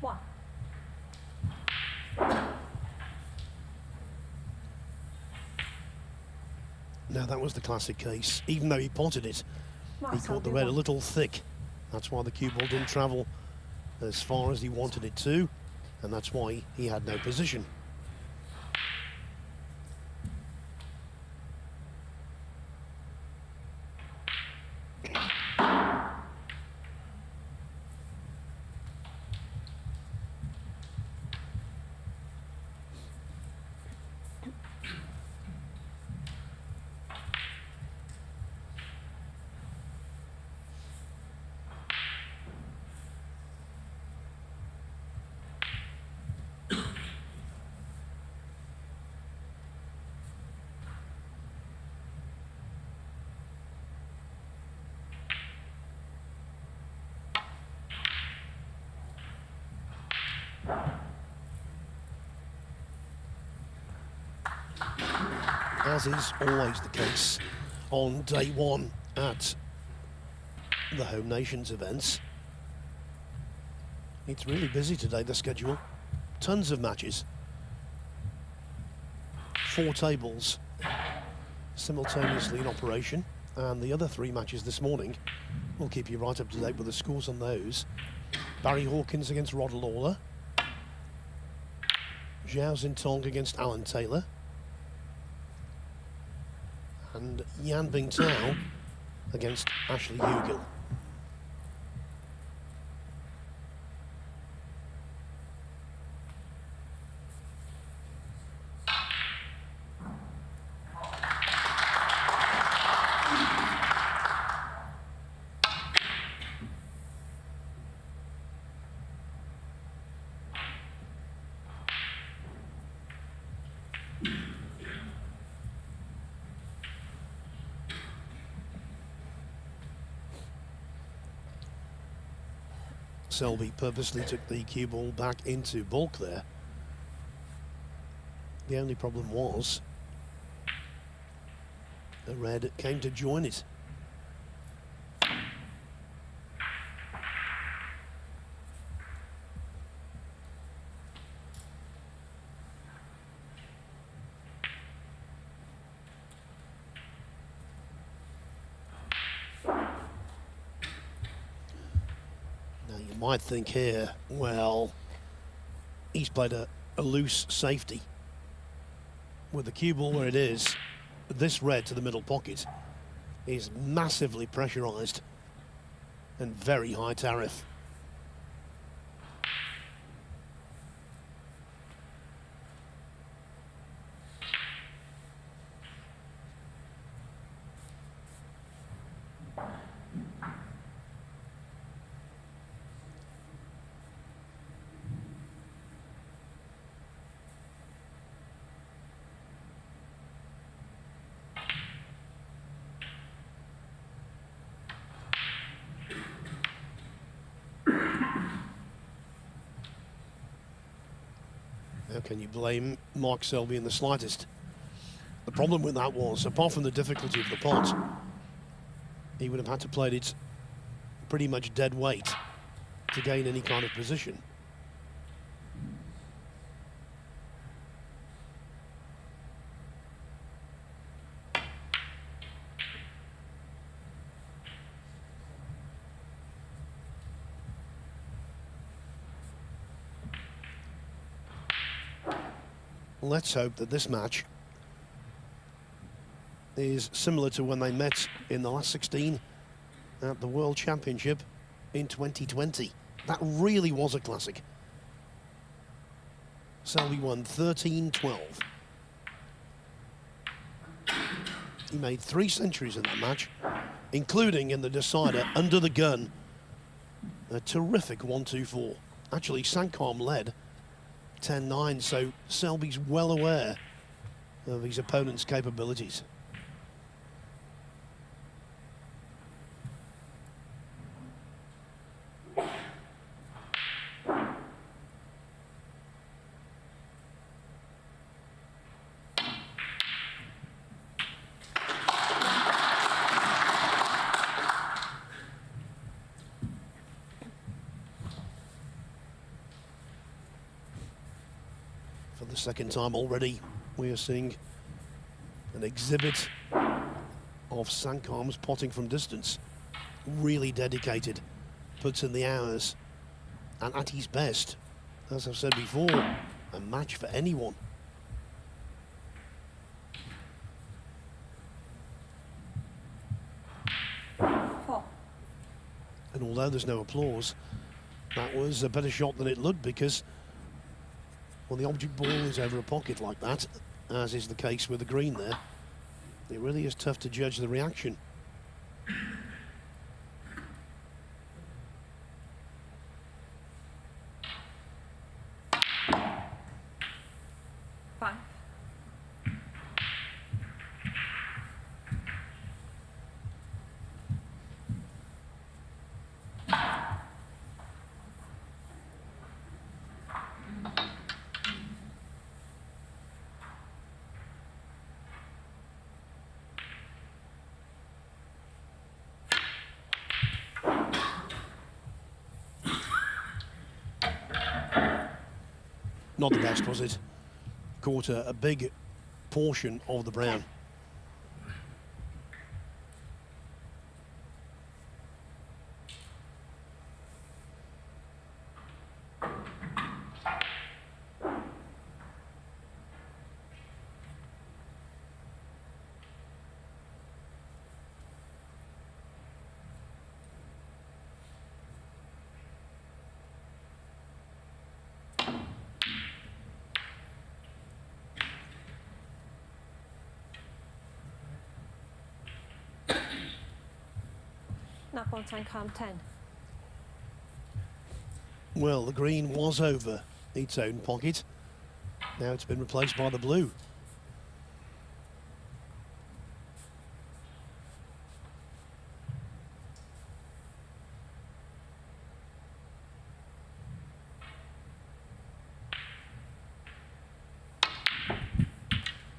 1. Now that was the classic case. Even though he potted it, he caught the red a little thick. That's why the cue ball didn't travel as far as he wanted it to, and that's why he had no position. As is always the case on day one at the Home Nations events. It's really busy today, the schedule. Tons of matches. 4 tables simultaneously in operation, and the other 3 matches this morning will keep you right up to date with the scores on those. Barry Hawkins against Rod Lawler. Zhao Xintong against Alan Taylor. And Yan Bingtao against Ashley Hugill. Selby purposely took the cue ball back into bulk there. The only problem was the red came to join it. Might think here, well, he's played a loose safety. With the cue ball where it is, this red to the middle pocket is massively pressurized and very high tariff. How can you blame Mark Selby in the slightest? The problem with that was, apart from the difficulty of the pot, he would have had to play it pretty much dead weight to gain any kind of position. Let's hope that this match is similar to when they met in the last 16 at the World Championship in 2020. That really was a classic. Selby won 13-12. He made 3 centuries in that match, including in the decider under the gun. A terrific 1-2-4. Actually, Saengkham led 10-9, so Selby's well aware of his opponent's capabilities. For the second time already, we are seeing an exhibit of Saengkham's potting from distance. Really dedicated, puts in the hours, and at his best, as I've said before, a match for anyone. And although there's no applause, that was a better shot than it looked, because when the object ball is over a pocket like that, as is the case with the green there, it really is tough to judge the reaction. Not the best, was it? Caught a big portion of the brown. Noppon Saengkham 10. Well, the green was over its own pocket. Now it's been replaced by the blue.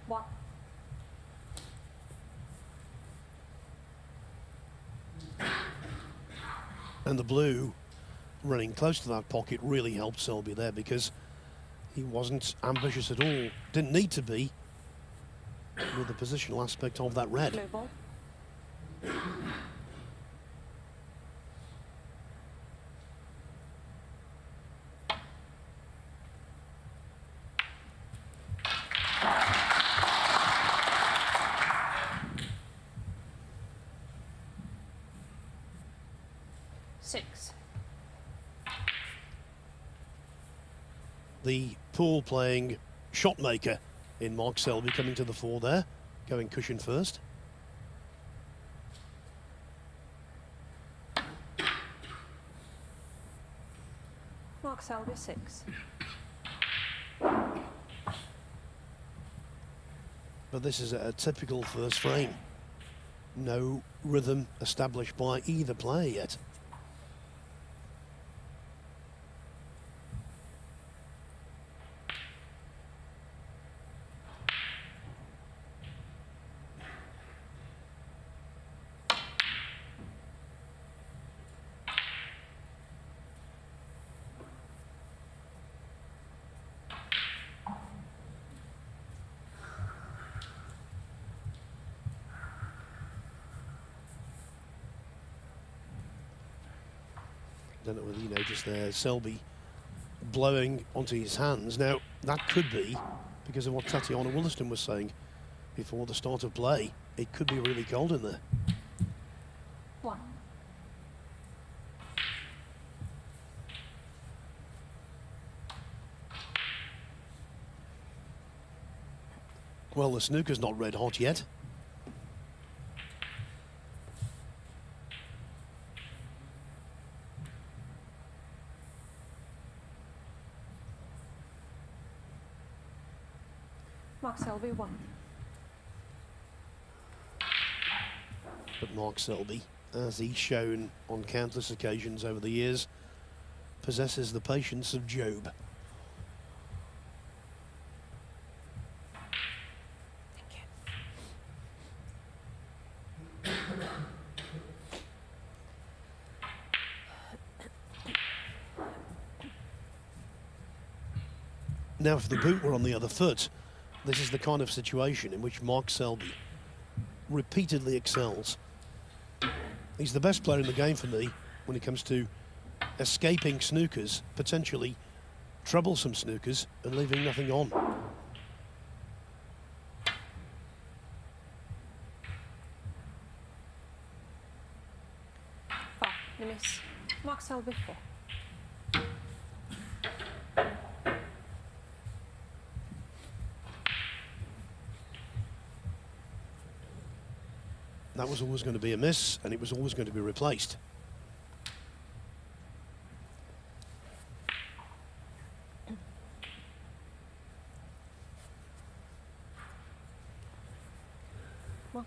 One. And the blue running close to that pocket really helped Selby there, because he wasn't ambitious at all. Didn't need to be with the positional aspect of that red. Blue ball. Six. The pool playing shot maker in Mark Selby coming to the fore there, going cushion first. Mark Selby 6. But this is a typical first frame. No rhythm established by either player yet. Don't know whether you noticed there, Selby blowing onto his hands. Now, that could be because of what Tatiana Wollaston was saying before the start of play. It could be really cold in there. One. Well, the snooker's not red hot yet. Mark Selby 1. But Mark Selby, as he's shown on countless occasions over the years, possesses the patience of Job. Now, if the boot were on the other foot, this is the kind of situation in which Mark Selby repeatedly excels. He's the best player in the game for me when it comes to escaping snookers, potentially troublesome snookers, and leaving nothing on. The miss. Mark Selby 4. That was always going to be a miss, and it was always going to be replaced. Mark.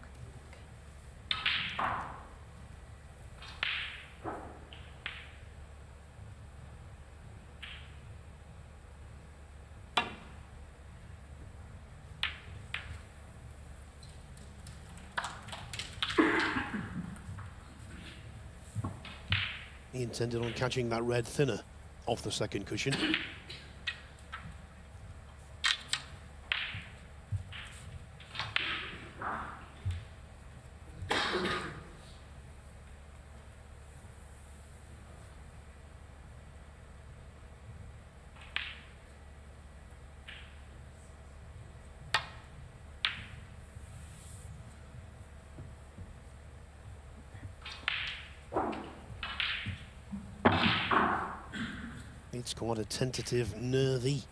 He intended on catching that red thinner off the second cushion. It's quite a tentative, nervy,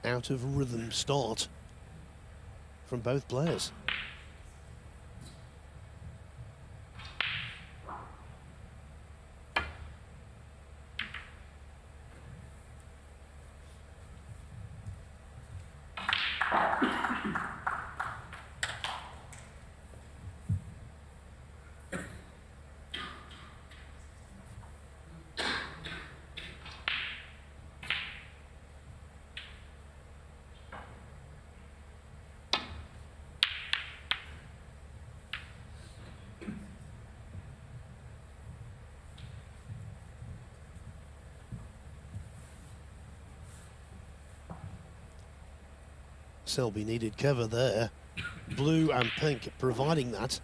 out of rhythm start from both players. Selby needed cover there. Blue and pink providing that.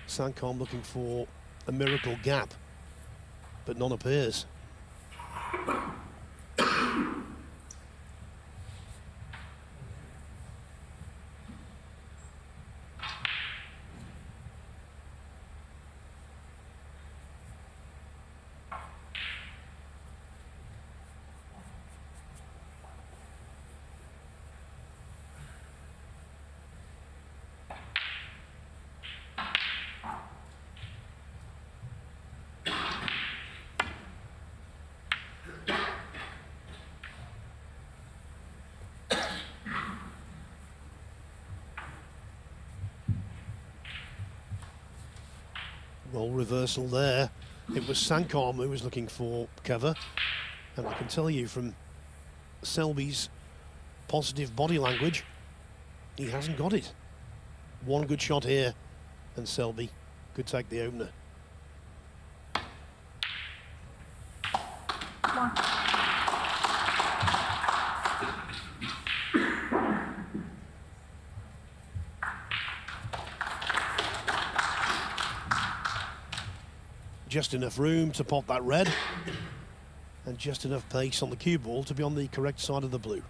Saengkham looking for a miracle gap, but none appears. Role reversal there. It was Saengkham who was looking for cover, and I can tell you from Selby's positive body language, he hasn't got it. One good shot here, and Selby could take the opener. Just enough room to pop that red, and just enough pace on the cue ball to be on the correct side of the blue.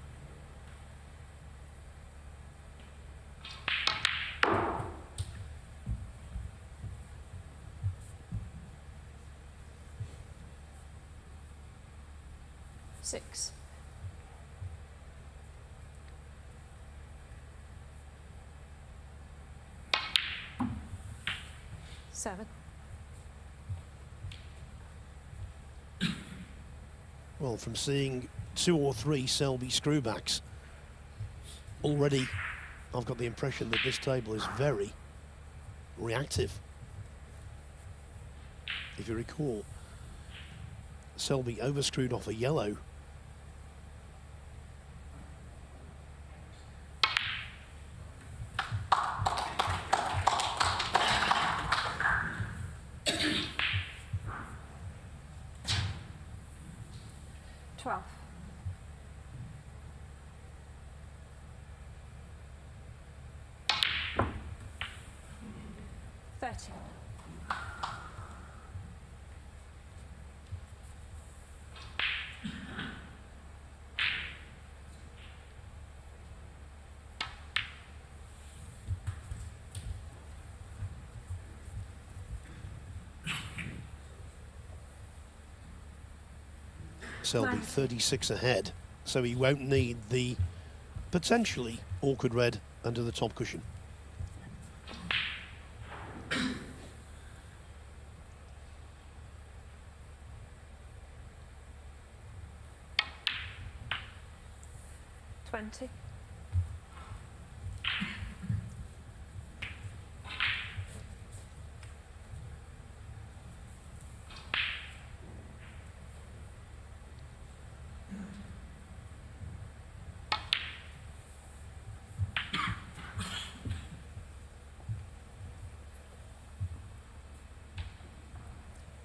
Six. Seven. Well, from seeing 2 or 3 Selby screwbacks, already I've got the impression that this table is very reactive. If you recall, Selby overscrewed off a yellow. 12. 13. Selby 36 ahead, so he won't need the potentially awkward red under the top cushion. Twenty.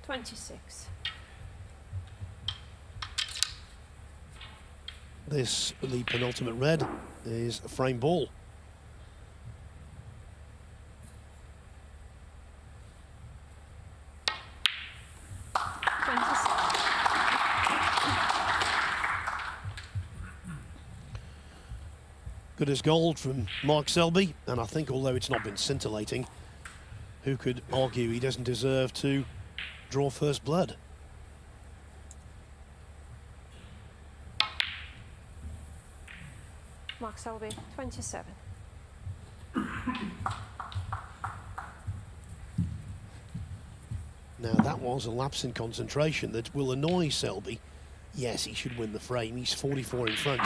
26. This, the penultimate red, is a frame ball. Good as gold from Mark Selby, and I think although it's not been scintillating, who could argue he doesn't deserve to draw first blood? Mark Selby, 27. Now that was a lapse in concentration that will annoy Selby. Yes, he should win the frame. He's 44 in front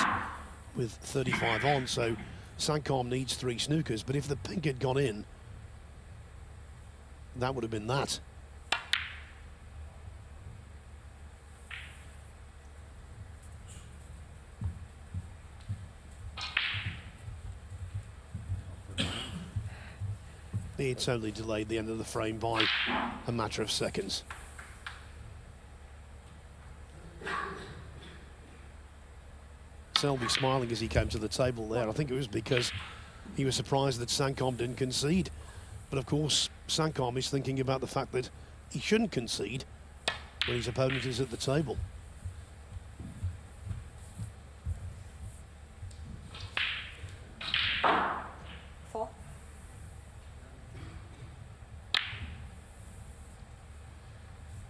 with 35 on, so Saengkham needs 3 snookers, but if the pink had gone in, that would have been that. It's only delayed the end of the frame by a matter of seconds. Selby smiling as he came to the table there. I think it was because he was surprised that Saengkham didn't concede. But of course, Saengkham is thinking about the fact that he shouldn't concede when his opponent is at the table.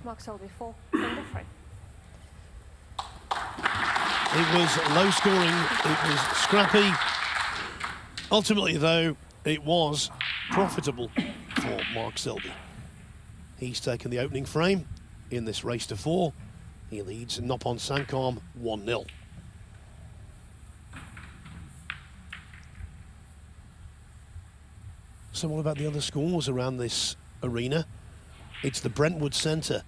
Mark Selby 4 in the frame. It was low scoring, it was scrappy. Ultimately though, it was profitable for Mark Selby. He's taken the opening frame in this race to 4. He leads Noppon Saengkham 1-0. So what about the other scores around this arena? It's the Brentwood Centre.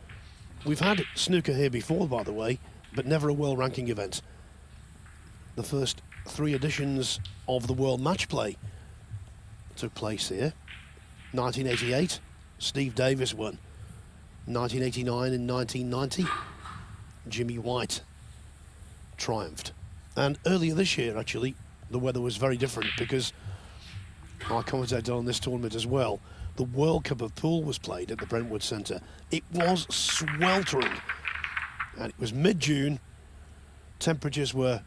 We've had snooker here before, by the way, but never a world ranking event. The first 3 editions of the World Match Play took place here. 1988, Steve Davis won. 1989 and 1990, Jimmy White triumphed. And earlier this year, actually, the weather was very different because I commentated on this tournament as well. The World Cup of Pool was played at the Brentwood Centre. It was sweltering, and it was mid-June. Temperatures were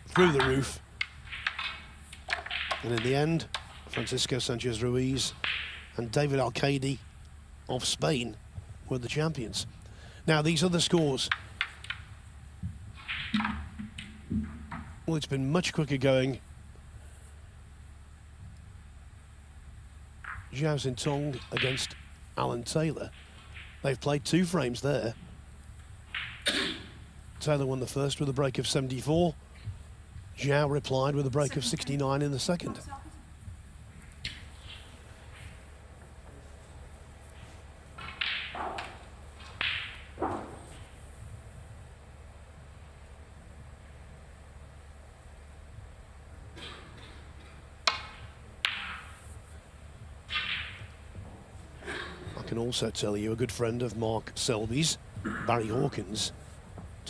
through the roof, and in the end, Francisco Sanchez-Ruiz and David Alcaide of Spain were the champions. Now, these other scores, well, it's been much quicker going. Zhao Xintong against Alan Taylor. They've played 2 frames there. Taylor won the first with a break of 74. Zhao replied with a break of 69 in the second. I can also tell you a good friend of Mark Selby's, Barry Hawkins,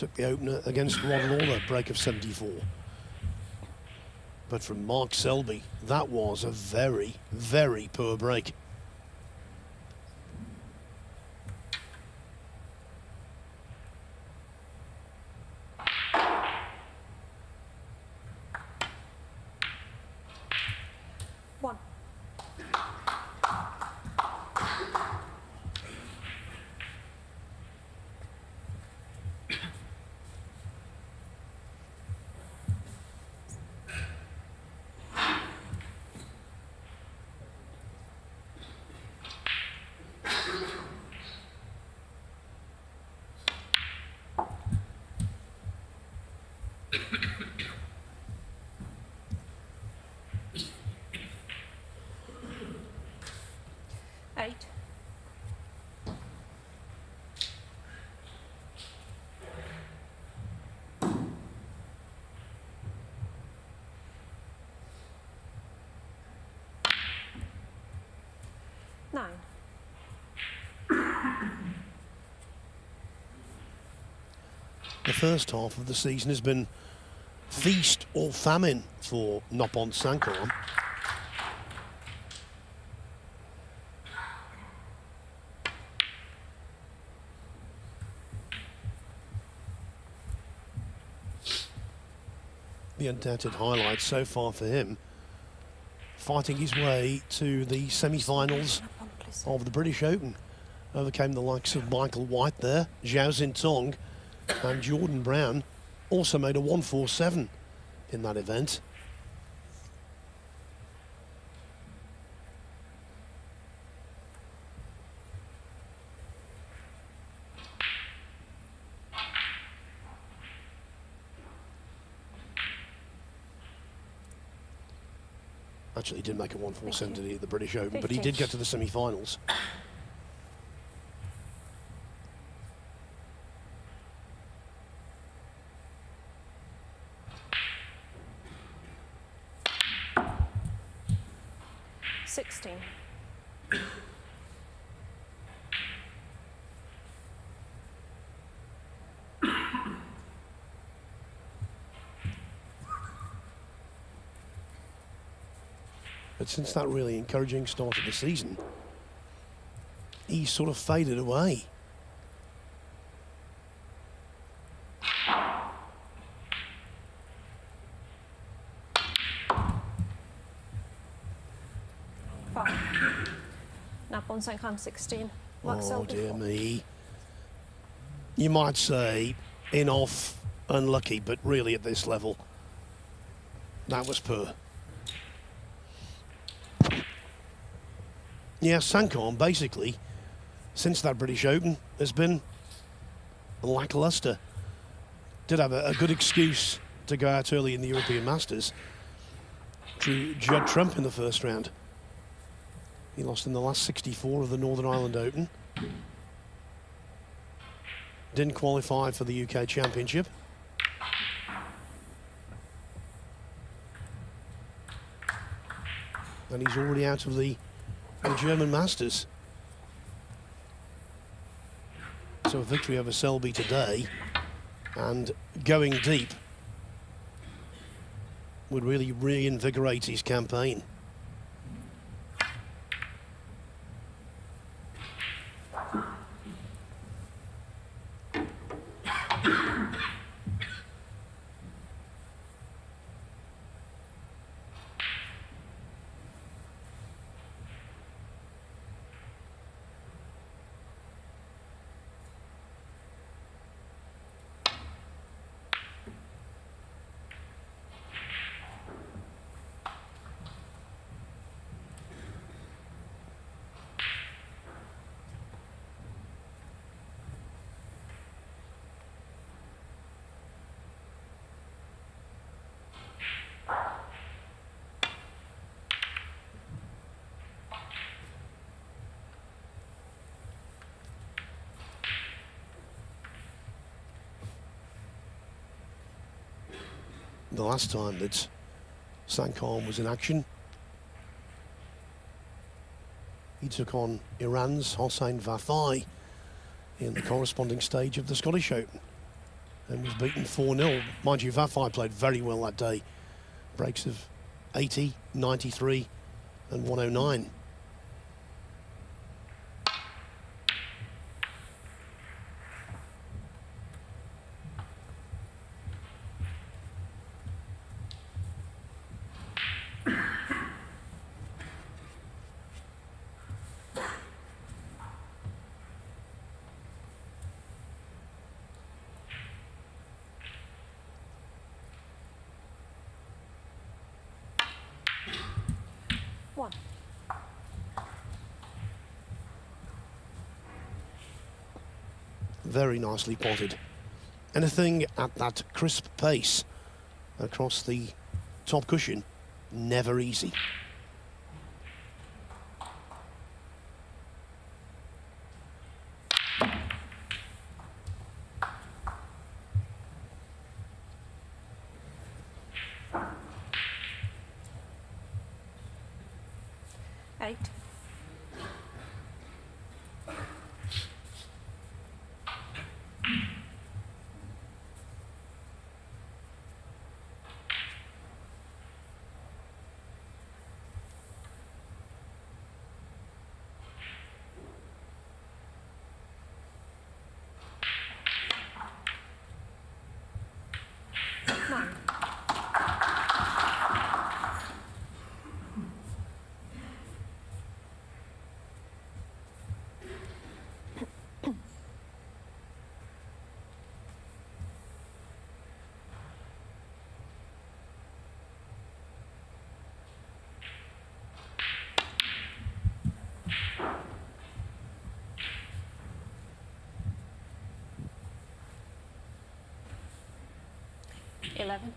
Took the opener against Rod Lawler, break of 74. But from Mark Selby, that was a very, very poor break. One. Eight. Nine. The first half of the season has been feast or famine for Noppon Saengkham. The undoubted highlight so far for him, fighting his way to the semi-finals of the British Open. Overcame the likes of Michael White there, Zhao Xintong, and Jordan Brown. Also made a 147 in that event. Actually, he did make a 147 at the British Open, but he did get to the semi-finals. Sixteen. But since that really encouraging start of the season, he's sort of faded away. Five. Noppon Saengkham 16. Mark Oh Selby, dear 4. me. You might say in off, unlucky, but really at this level, that was poor. Yeah, Saengkham basically, since that British Open, has been lacklustre. Did have a good excuse to go out early in the European Masters. Drew Judd Trump in the first round. He lost in the last 64 of the Northern Ireland Open. Didn't qualify for the UK Championship. And he's already out of the German Masters. So a victory over Selby today and going deep would really reinvigorate his campaign. The last time that Saengkham was in action, he took on Iran's Hossein Vafai in the corresponding stage of the Scottish Open and was beaten 4-0. Mind you, Vafai played very well that day. Breaks of 80, 93 and 109. One. Very nicely potted. Anything at that crisp pace across the top cushion, never easy. Eight. Nine. Eleven.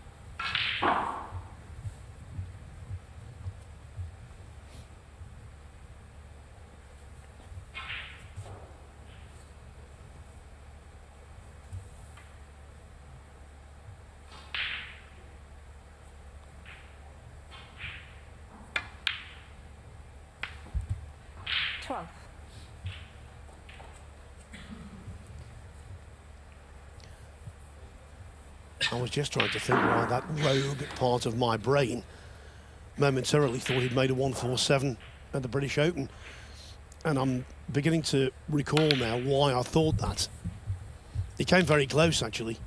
Twelve. I was just trying to think why that rogue part of my brain momentarily thought he'd made a 147 at the British Open. And I'm beginning to recall now why I thought that. He came very close, actually.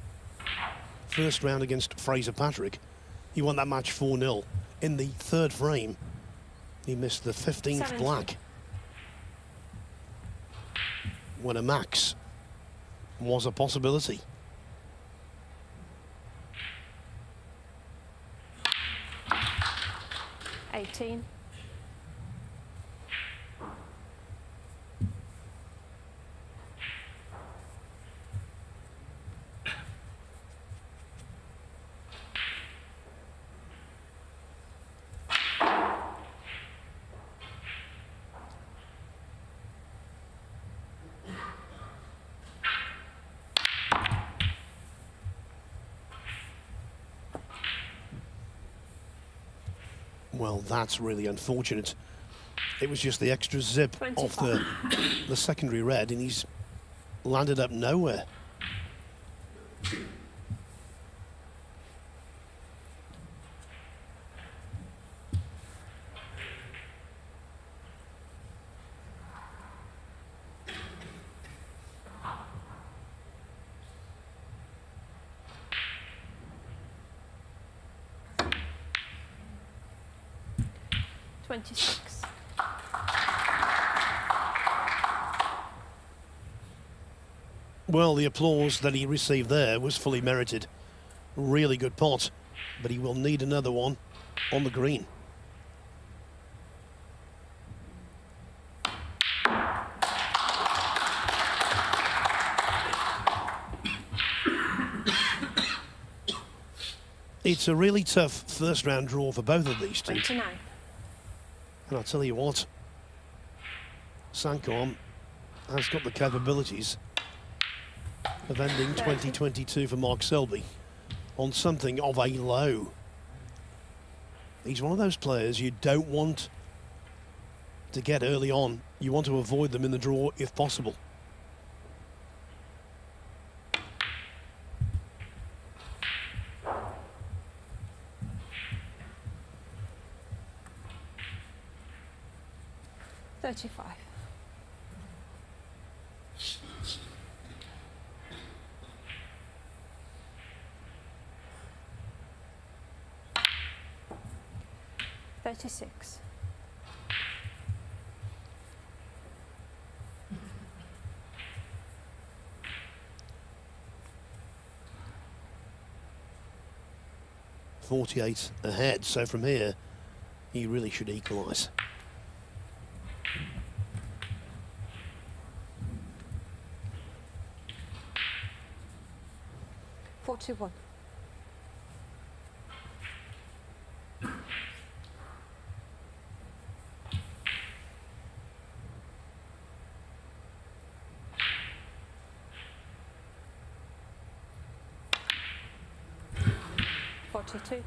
First round against Fraser Patrick. He won that match 4-0. In the third frame, he missed the 15th 70. black. When a max was a possibility. Eighteen. Well, that's really unfortunate. It was just the extra zip 25. off the secondary red, and he's landed up nowhere. Twenty-six. Well, the applause that he received there was fully merited. Really good pot, but he will need another one on the green. It's a really tough first round draw for both of these two. 29. And I'll tell you what, Saengkham has got the capabilities of ending 2022 for Mark Selby on something of a low. He's one of those players you don't want to get early on. You want to avoid them in the draw if possible. 35. $36. 48 ahead, so from here he really should equalise. $41. $42.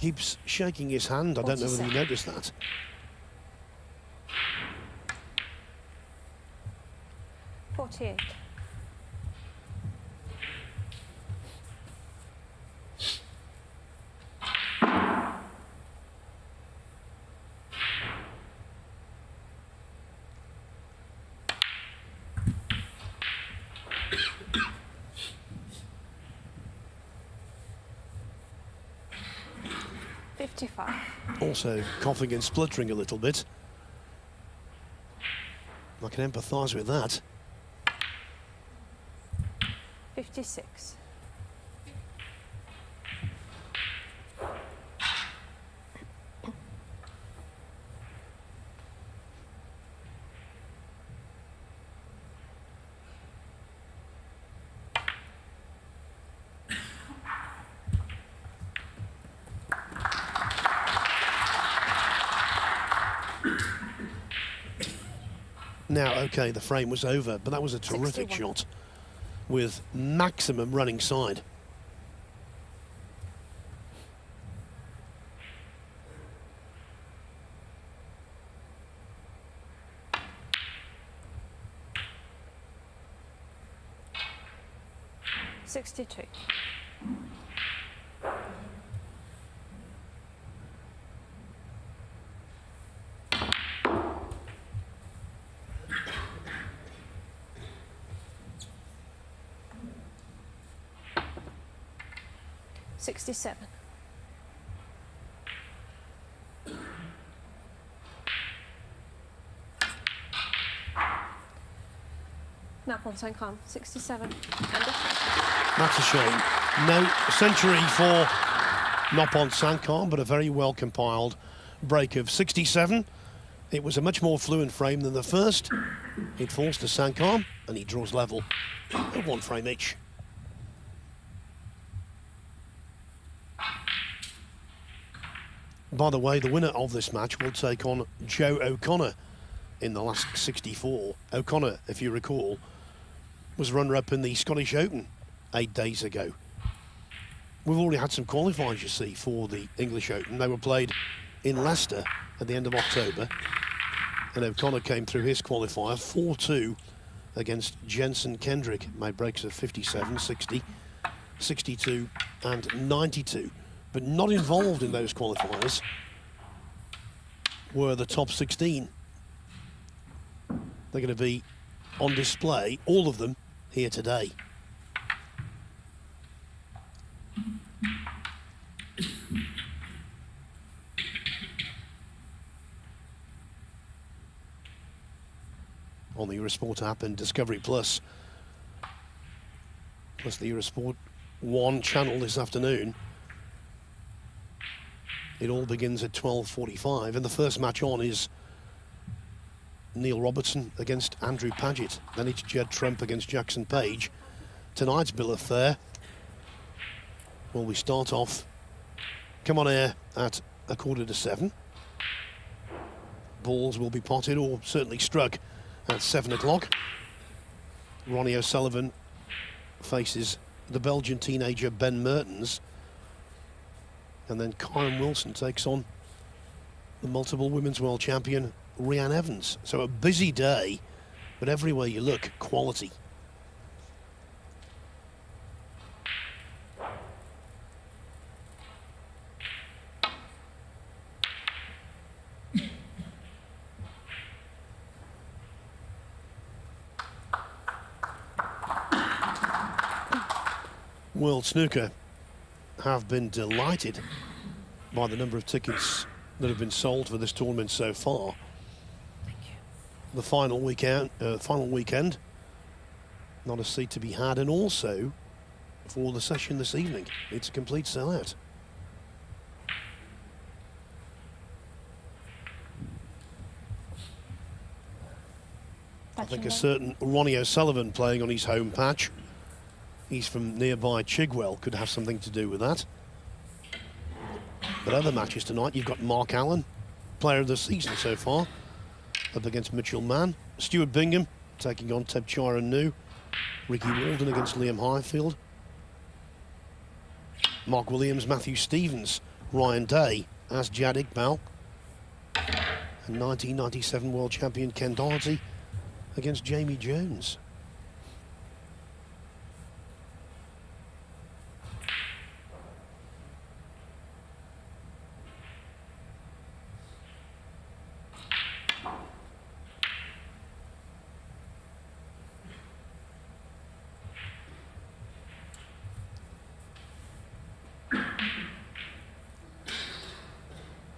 Keeps shaking his hand. I don't know whether you noticed that. $48. $55. Also coughing and spluttering a little bit. I can empathise with that. 56. Now, okay, the frame was over, but that was a terrific 61. shot with maximum running side. $62. $67. Noppon Saengkham, 67. That's a shame. No century for Noppon Saengkham, but a very well compiled break of 67. It was a much more fluent frame than the first. It falls to Saengkham and he draws level at one frame each. By the way, the winner of this match will take on Joe O'Connor in the last 64. O'Connor, if you recall, was runner-up in the Scottish Open 8 days ago. We've already had some qualifiers, you see, for the English Open. They were played in Leicester at the end of October, and O'Connor came through his qualifier 4-2 against Jensen Kendrick, made breaks of 57, 60, 62 and 92. But not involved in those qualifiers were the top 16. They're going to be on display, all of them, here today. On the Eurosport app and Discovery Plus, plus the Eurosport 1 channel this afternoon. It all begins at 12:45, and the first match on is Neil Robertson against Andrew Paget. Then it's Judd Trump against Jackson Page. Tonight's bill of fare, well, we start off, come on air at 7:15. Balls will be potted, or certainly struck, at 7 o'clock. Ronnie O'Sullivan faces the Belgian teenager Ben Mertens. And then Kyron Wilson takes on the multiple women's world champion Rhiannon Evans. So a busy day, but everywhere you look, quality. World Snooker have been delighted by the number of tickets that have been sold for this tournament so far. Thank you. The final weekend, not a seat to be had, and also for the session this evening, it's a complete sellout. I think a certain Ronnie O'Sullivan playing on his home patch. He's from nearby Chigwell, could have something to do with that. But other matches tonight, you've got Mark Allen, player of the season so far, up against Mitchell Mann. Stuart Bingham taking on Tebchira Nu. Ricky Walden against Liam Highfield. Mark Williams, Matthew Stevens, Ryan Day as Jad Iqbal. And 1997 world champion Ken Doherty against Jamie Jones.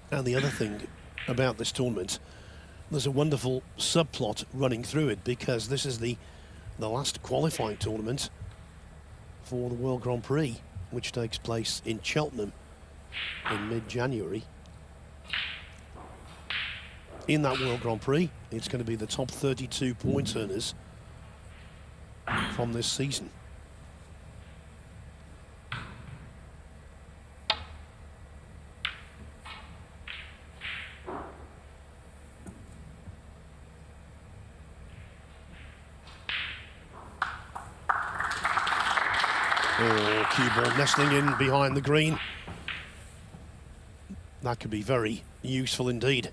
And the other thing about this tournament, there's a wonderful subplot running through it, because this is the last qualifying tournament for the World Grand Prix, which takes place in Cheltenham in mid-January. In that World Grand Prix, it's going to be the top 32 point earners from this season. Oh, cue ball nestling in behind the green. That could be very useful indeed.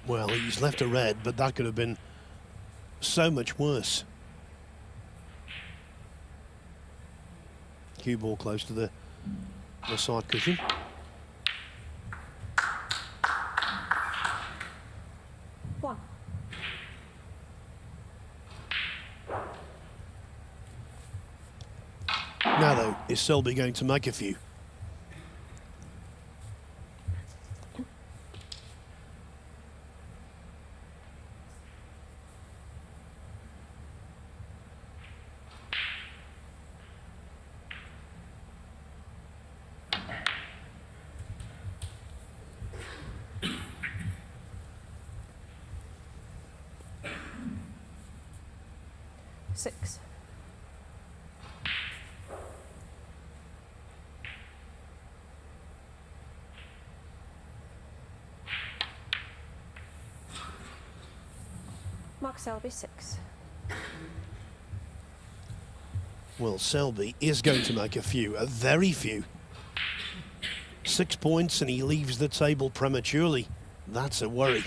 Well, he's left a red, but that could have been so much worse. Cue ball close to the side cushion. One. Now, though, is Selby going to make a few? Six. Mark Selby, 6. Well, Selby is going to make a few, a very few. 6 points and he leaves the table prematurely. That's a worry.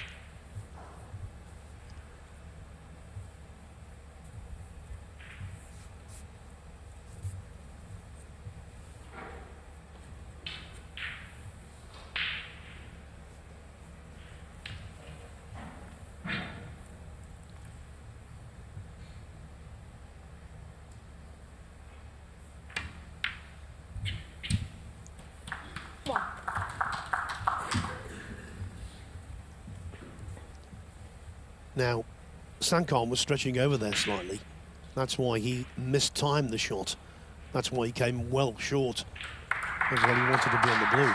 Now, Saengkham was stretching over there slightly. That's why he mistimed the shot. That's why he came well short of what he wanted to be on the blue.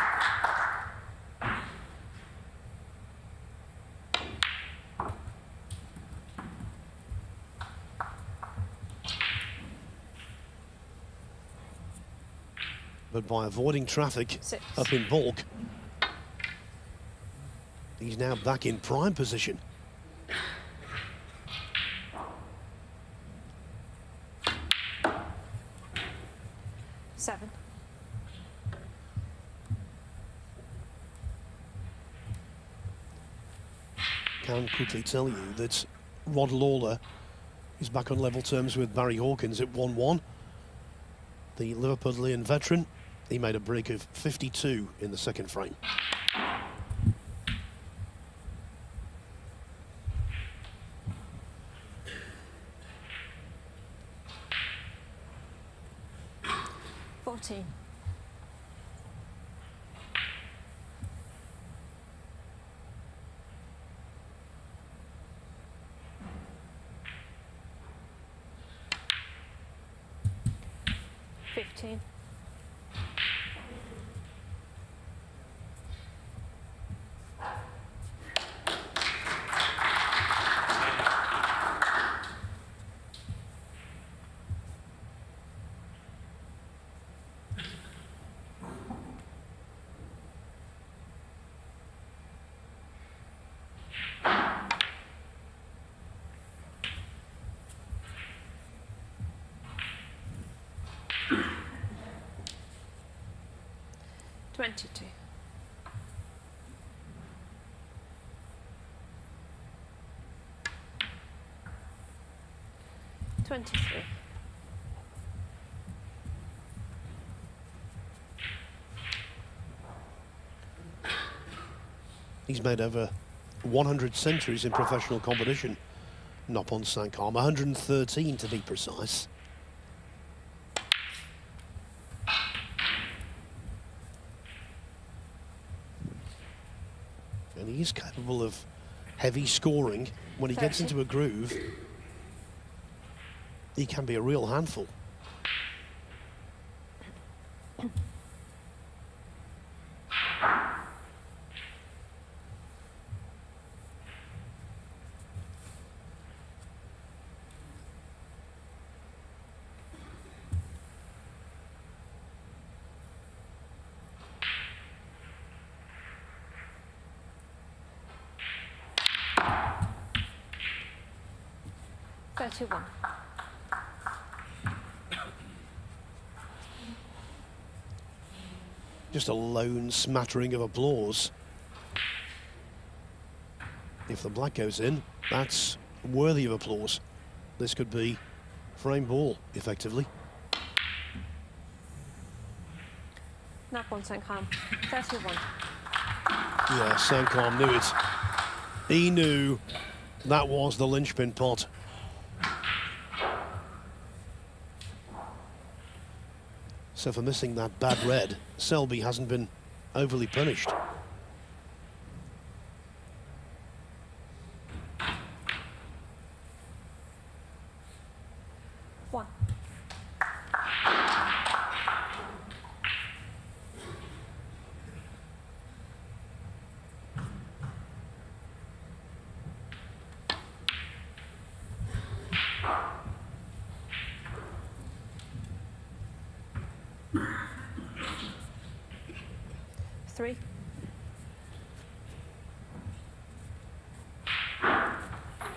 But by avoiding traffic 6. up in baulk, he's now back in prime position. Seven. Can quickly tell you that Rod Lawler is back on level terms with Barry Hawkins at 1-1. The Liverpudlian veteran, he made a break of 52 in the second frame. Fourteen. Fifteen. Twenty-two. 23. He's made over 100 centuries in professional competition. Noppon Saengkham, 113 to be precise. And he is capable of heavy scoring. When he gets 30. into a groove, he can be a real handful. Thirty-one. Just a lone smattering of applause. If the black goes in, that's worthy of applause. This could be frame ball, effectively. Noppon Saengkham. 31. Yeah, Saengkham knew it. He knew that was the linchpin pot. So for missing that bad red, Selby hasn't been overly punished. One. Three.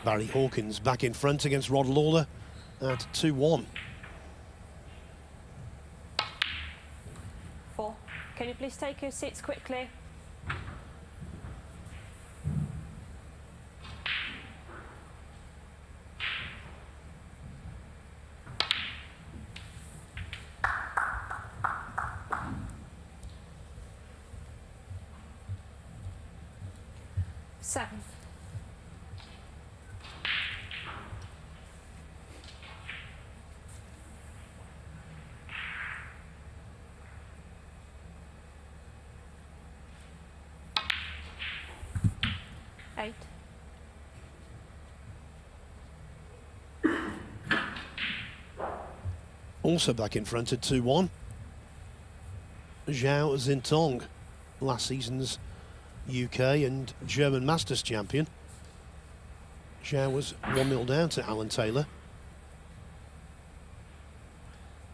Barry Hawkins back in front against Rod Lawler at 2-1. 4. Can you please take your seats quickly? Seven. Eight. also back in front at 2-1. Zhao Xintong, last season's UK and German Masters champion. Zhao was 1-0 down to Alan Taylor.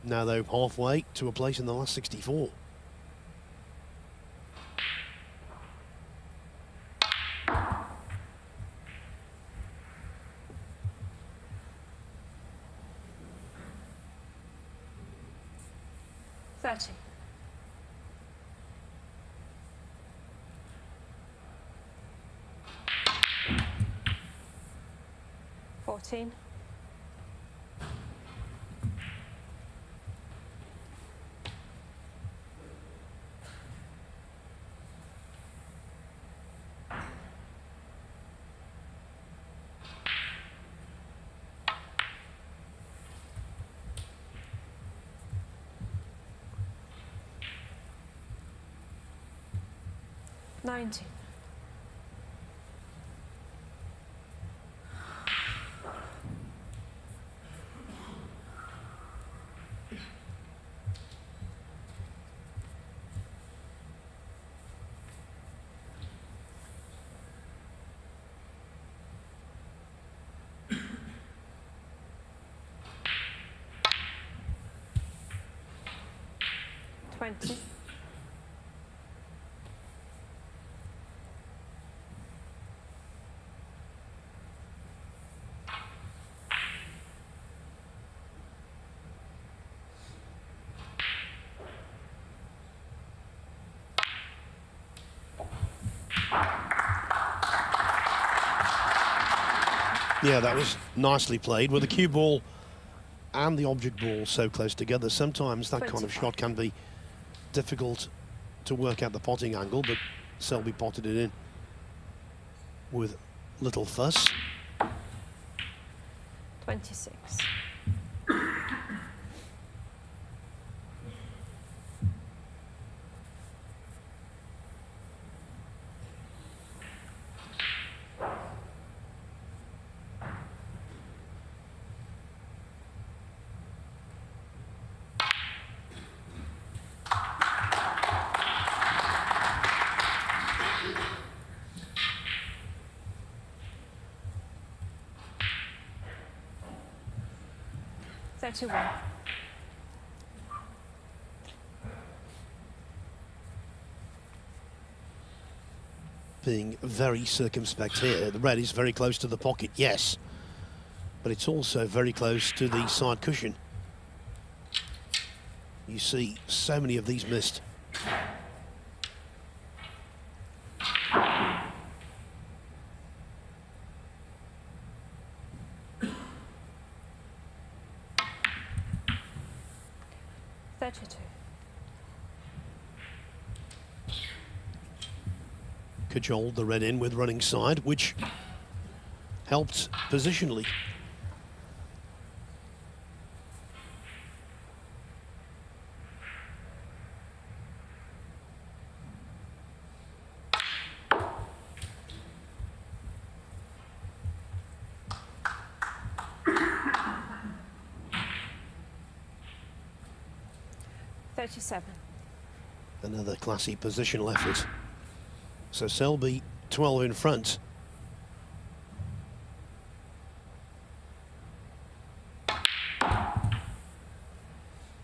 Now though halfway to a place in the last 64. Thirty. $14. $19. $20. Yeah, that was nicely played. With the cue ball and the object ball so close together, sometimes that kind of shot can be difficult to work out the potting angle, but Selby potted it in with little fuss. 26. $31. Being very circumspect here. The red is very close to the pocket, yes, but it's also very close to the side cushion. You see so many of these missed. Cajoled the red in with running side, which helped positionally. $37. Another classy positional effort. So Selby 12 in front.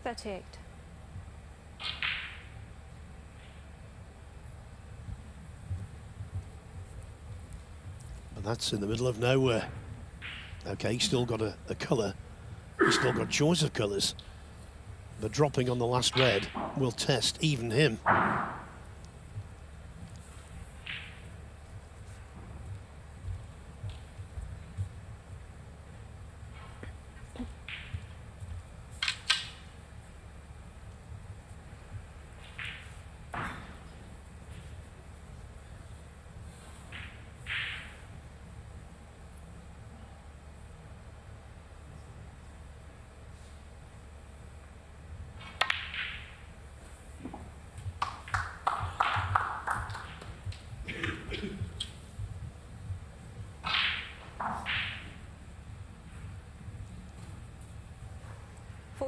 $38. But that's in the middle of nowhere. Okay, he's still got a colour. He's still got choice of colours. But dropping on the last red will test even him.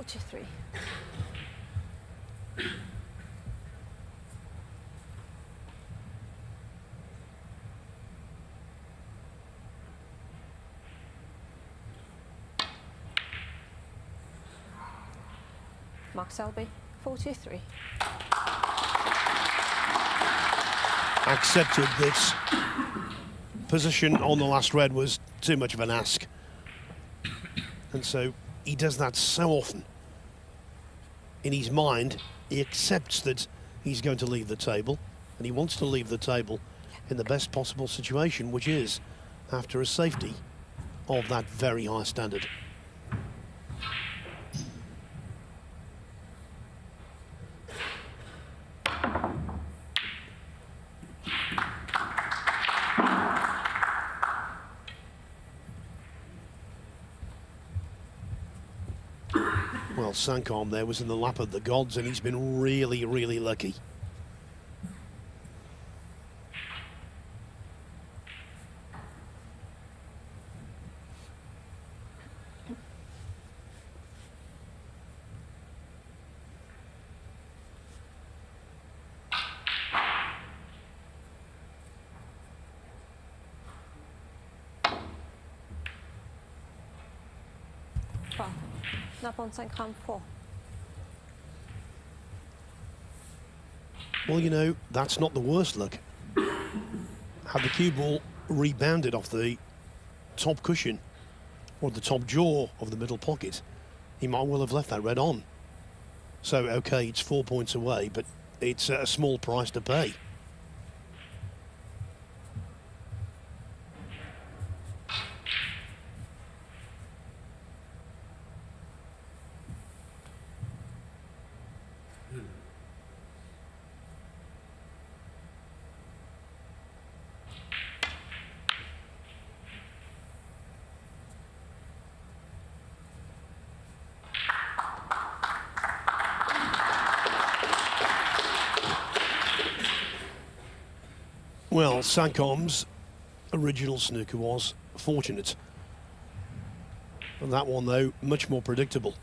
43. Mark Selby, 43. Accepted that position on the last red was too much of an ask. And so he does that so often. In his mind, he accepts that he's going to leave the table, and he wants to leave the table in the best possible situation, which is after a safety of that very high standard. Well, Saengkham there was in the lap of the gods, and he's been really, really lucky. Well, Noppon Saengkham, 4. Well, you know, that's not the worst luck. Had the cue ball rebounded off the top cushion or the top jaw of the middle pocket, he might well have left that red on. So, okay, it's 4 points away, but it's a small price to pay. Well, Saengkham's original snooker was fortunate. And that one, though, much more predictable.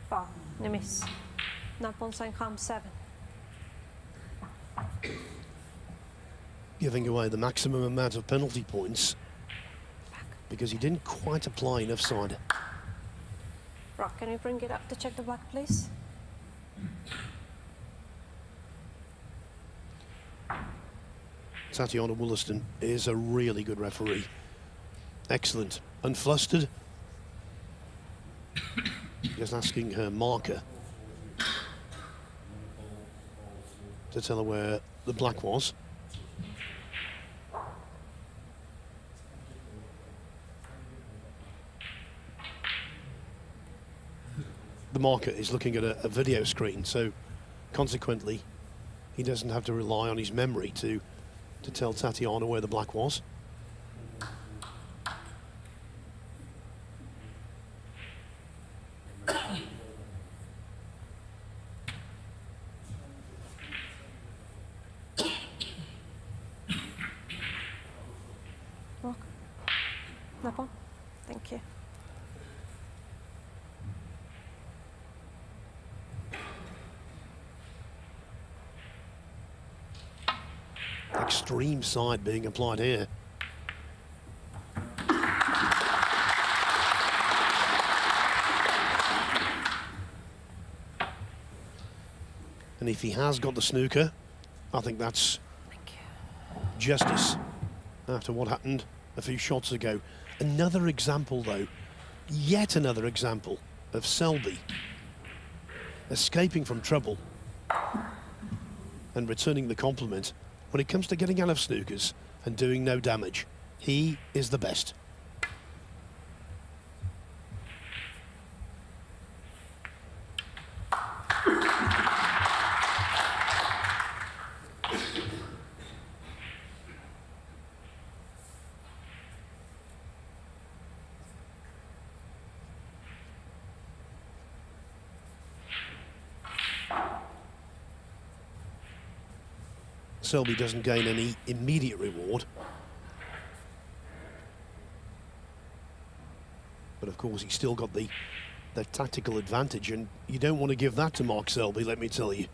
Well, no miss. Noppon Saengkham, 7. Giving away the maximum amount of penalty points because he didn't quite apply enough side. Rock, can you bring it up to check the black, please? Tatiana Wollaston is a really good referee. Excellent. Unflustered. Just asking her marker to tell her where the black was. The marker is looking at a video screen, so consequently he doesn't have to rely on his memory to tell Tatiana where the black was. Rock. Noppon. Thank you. Extreme side being applied here. And if he has got the snooker, I think that's justice after what happened a few shots ago. Another example, though, yet another example of Selby escaping from trouble and returning the compliment. When it comes to getting out of snookers and doing no damage, he is the best. Selby doesn't gain any immediate reward. But of course, he's still got the tactical advantage, and you don't want to give that to Mark Selby, let me tell you.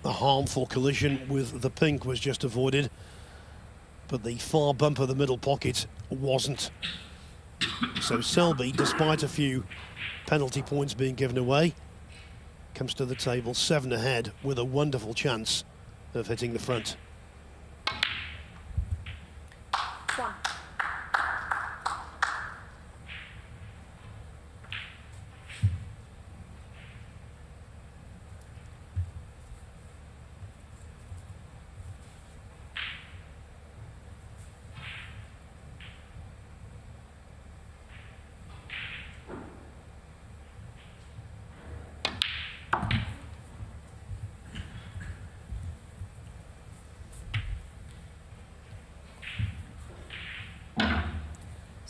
A harmful collision with the pink was just avoided, but the far bump of the middle pocket wasn't. So Selby, despite a few penalty points being given away, comes to the table 7 ahead with a wonderful chance of hitting the front. 1.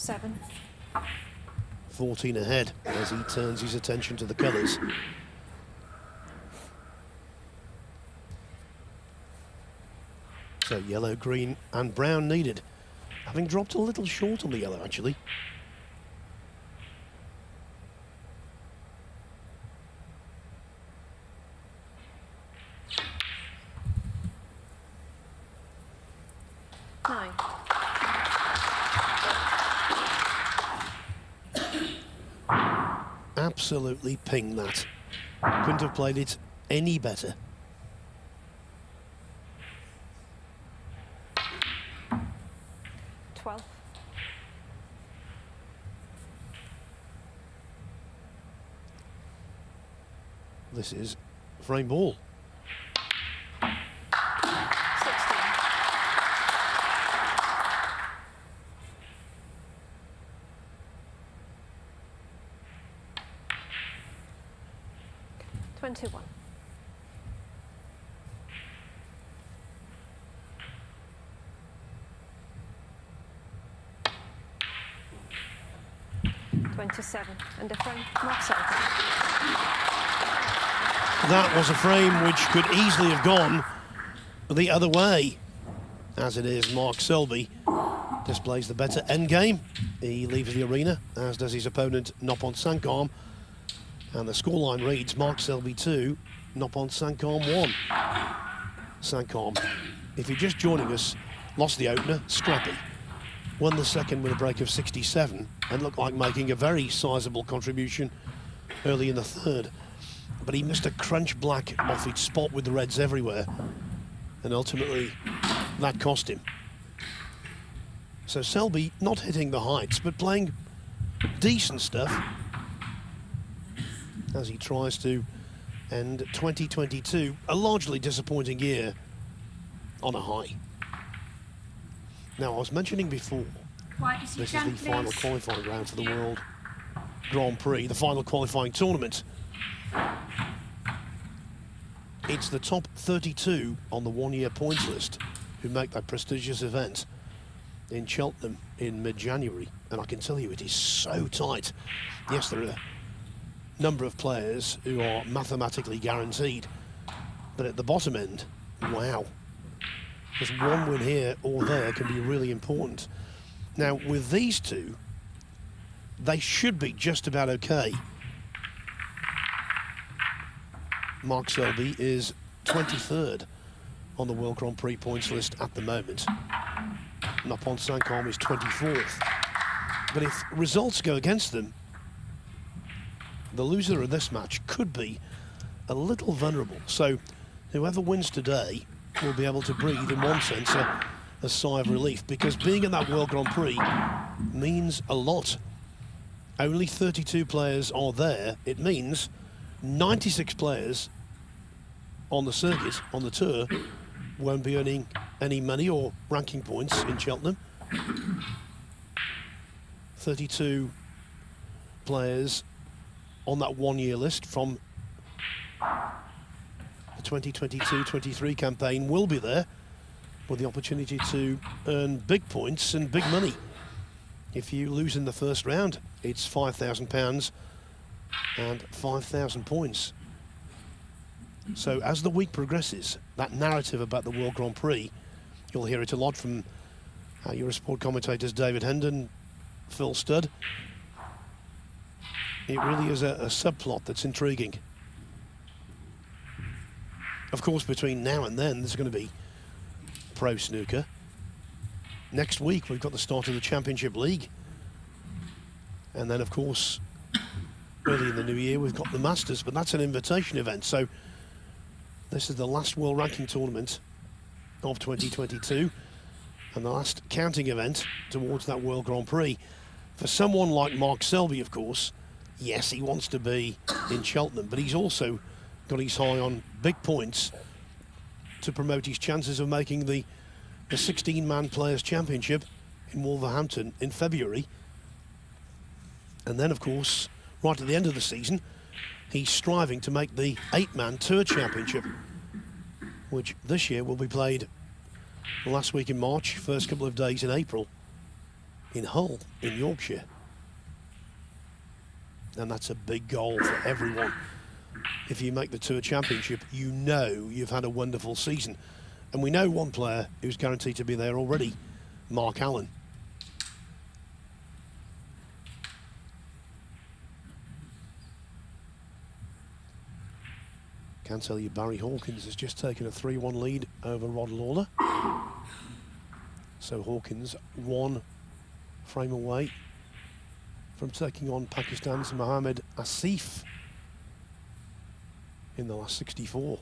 Seven. 14 ahead as he turns his attention to the colours. So yellow, green and brown needed. Having dropped a little short on the yellow, actually. Nine. Absolutely pinged that. Couldn't have played it any better. This is frame ball. 21. And the frame, Mark Selby. That was a frame which could easily have gone the other way. As it is, Mark Selby displays the better end game. He leaves the arena, as does his opponent, Noppon Saengkham. And the scoreline reads Mark Selby 2, Noppon Saengkham 1. Saengkham, if you're just joining us, lost the opener, scrappy. Won the second with a break of 67 and looked like making a very sizable contribution early in the third. But he missed a crunch black off each spot with the reds everywhere. And ultimately, that cost him. So Selby not hitting the heights, but playing decent stuff as he tries to end 2022, a largely disappointing year, on a high. Now, I was mentioning before, this is the final qualifying round for the World Grand Prix, the final qualifying tournament. It's the top 32 on the one-year points list who make that prestigious event in Cheltenham in mid-January. And I can tell you it is so tight. Yes, there are a number of players who are mathematically guaranteed, but at the bottom end, wow. Just one win here or there can be really important. Now, with these two, they should be just about okay. Mark Selby is 23rd on the World Grand Prix points list at the moment. Noppon Saengkham is 24th. But if results go against them, the loser of this match could be a little vulnerable. So whoever wins today will be able to breathe, in one sense, a sigh of relief, because being in that World Grand Prix means a lot. Only 32 players are there. It means 96 players on the circuit, on the tour, won't be earning any money or ranking points in Cheltenham. 32 players on that one-year list from the 2022-23 campaign will be there with the opportunity to earn big points and big money. If you lose in the first round, it's £5,000 and 5,000 points. So as the week progresses, that narrative about the World Grand Prix, you'll hear it a lot from Eurosport commentators David Hendon, Phil Studd. It really is a subplot that's intriguing. Of course, between now and then, there's going to be pro snooker. Next week, we've got the start of the Championship League. And then, of course, early in the new year, we've got the Masters, but that's an invitation event. So this is the last World Ranking Tournament of 2022 and the last counting event towards that World Grand Prix. For someone like Mark Selby, of course, yes, he wants to be in Cheltenham, but he's also got his eye on big points to promote his chances of making the 16-man Players' Championship in Wolverhampton in February. And then, of course, right at the end of the season, he's striving to make the 8-man Tour Championship, which this year will be played the last week in March, first couple of days in April, in Hull, in Yorkshire. And that's a big goal for everyone. If you make the Tour Championship, you know you've had a wonderful season. And we know one player who's guaranteed to be there already, Mark Allen. Can tell you Barry Hawkins has just taken a 3-1 lead over Rod Lawler. So Hawkins 1 frame away from taking on Pakistan's Mohammed Asif in the last 64.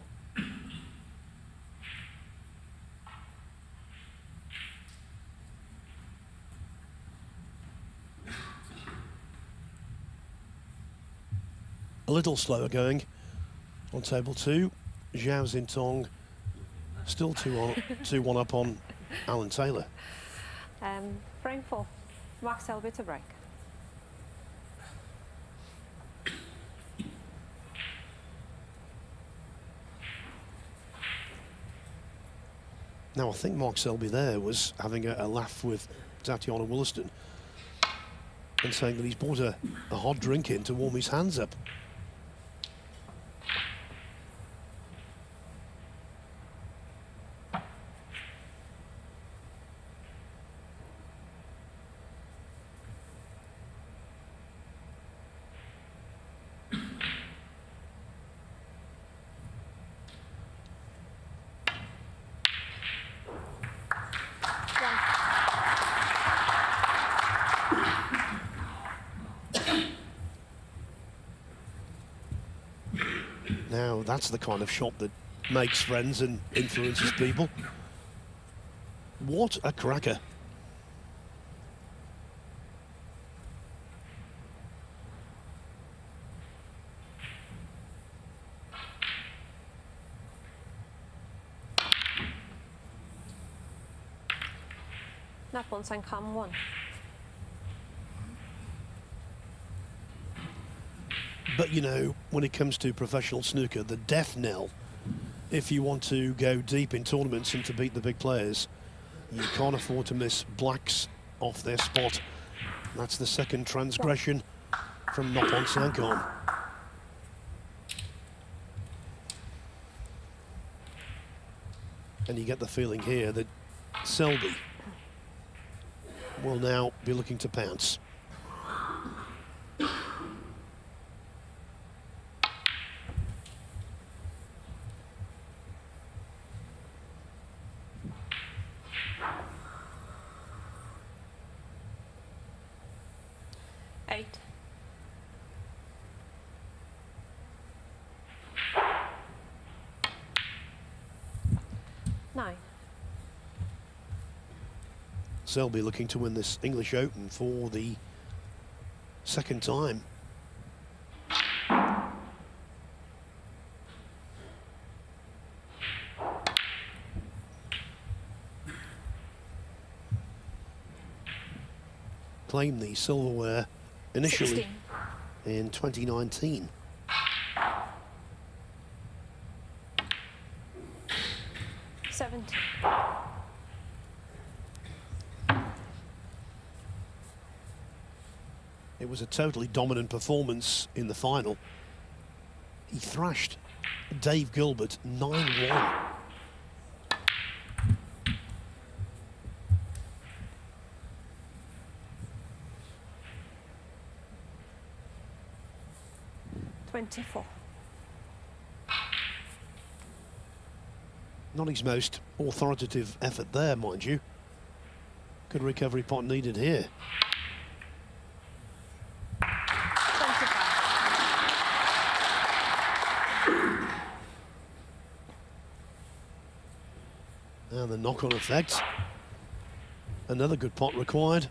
A little slower going on table 2. Zhao Xintong still 2-1 up on Alan Taylor. Frame 4, Mark Selby to break. Now, I think Mark Selby there was having a laugh with Tatiana Wollaston and saying that he's brought a hot drink in to warm his hands up. Now, that's the kind of shot that makes friends and influences people. What a cracker. Noppon Saengkham 1. But, you know, when it comes to professional snooker, the death knell, if you want to go deep in tournaments and to beat the big players, you can't afford to miss blacks off their spot. That's the second transgression from Noppon Saengkham. And you get the feeling here that Selby will now be looking to pounce. Selby looking to win this English Open for the second time. Claimed the silverware initially 16. in 2019. It was a totally dominant performance in the final. He thrashed Dave Gilbert 9-1. Not his most authoritative effort there, mind you. Good recovery pot needed here. 25. And the knock-on effect. Another good pot required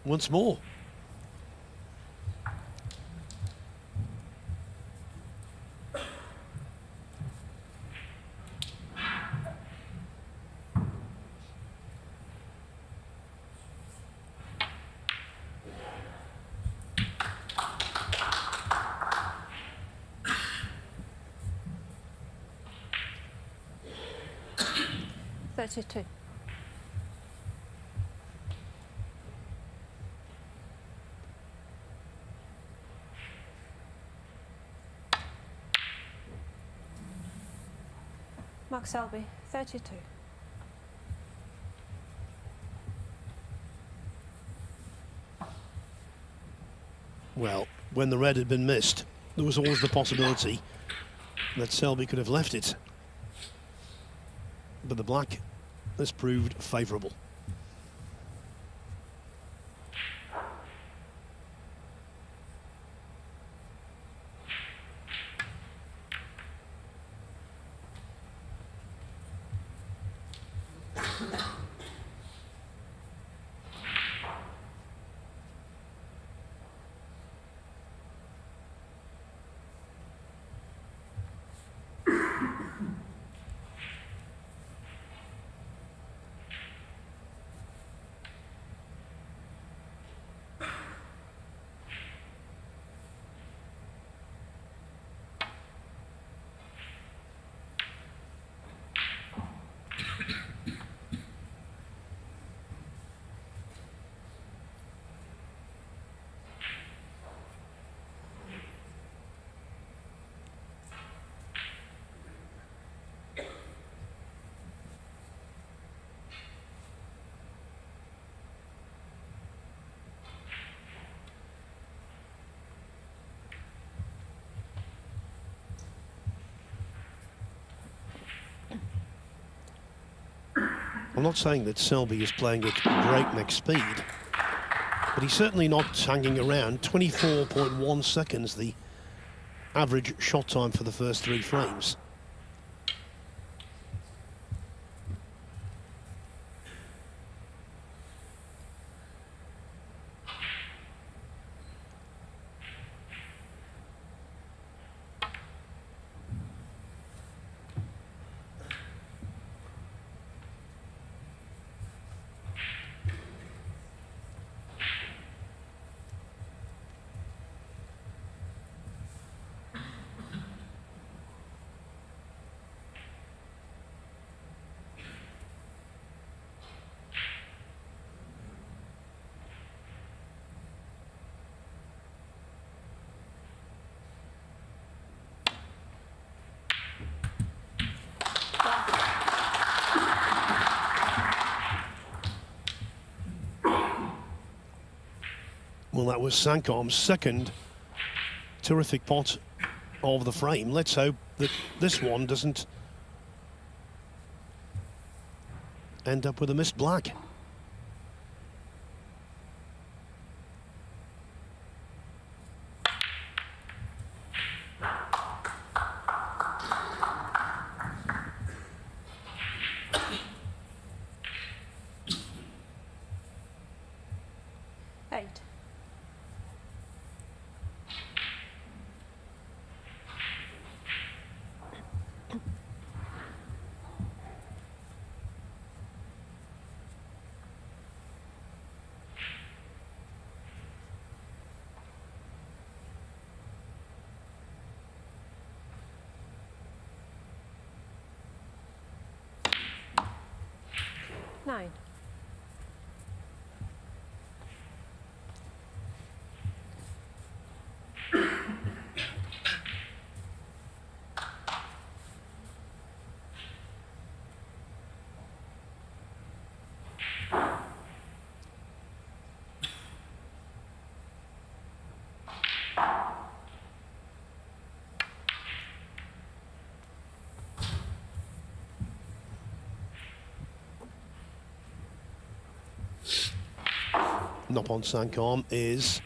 once more. Mark Selby, 32. Well, when the red had been missed, there was always the possibility that Selby could have left it. But the black has proved favourable. I'm not saying that Selby is playing at breakneck speed, but he's certainly not hanging around. 24.1 seconds, the average shot time for the first 3 frames. Well, that was Saengkham's second terrific pot of the frame. Let's hope that this one doesn't end up with a missed black. 29. Noppon Saengkham is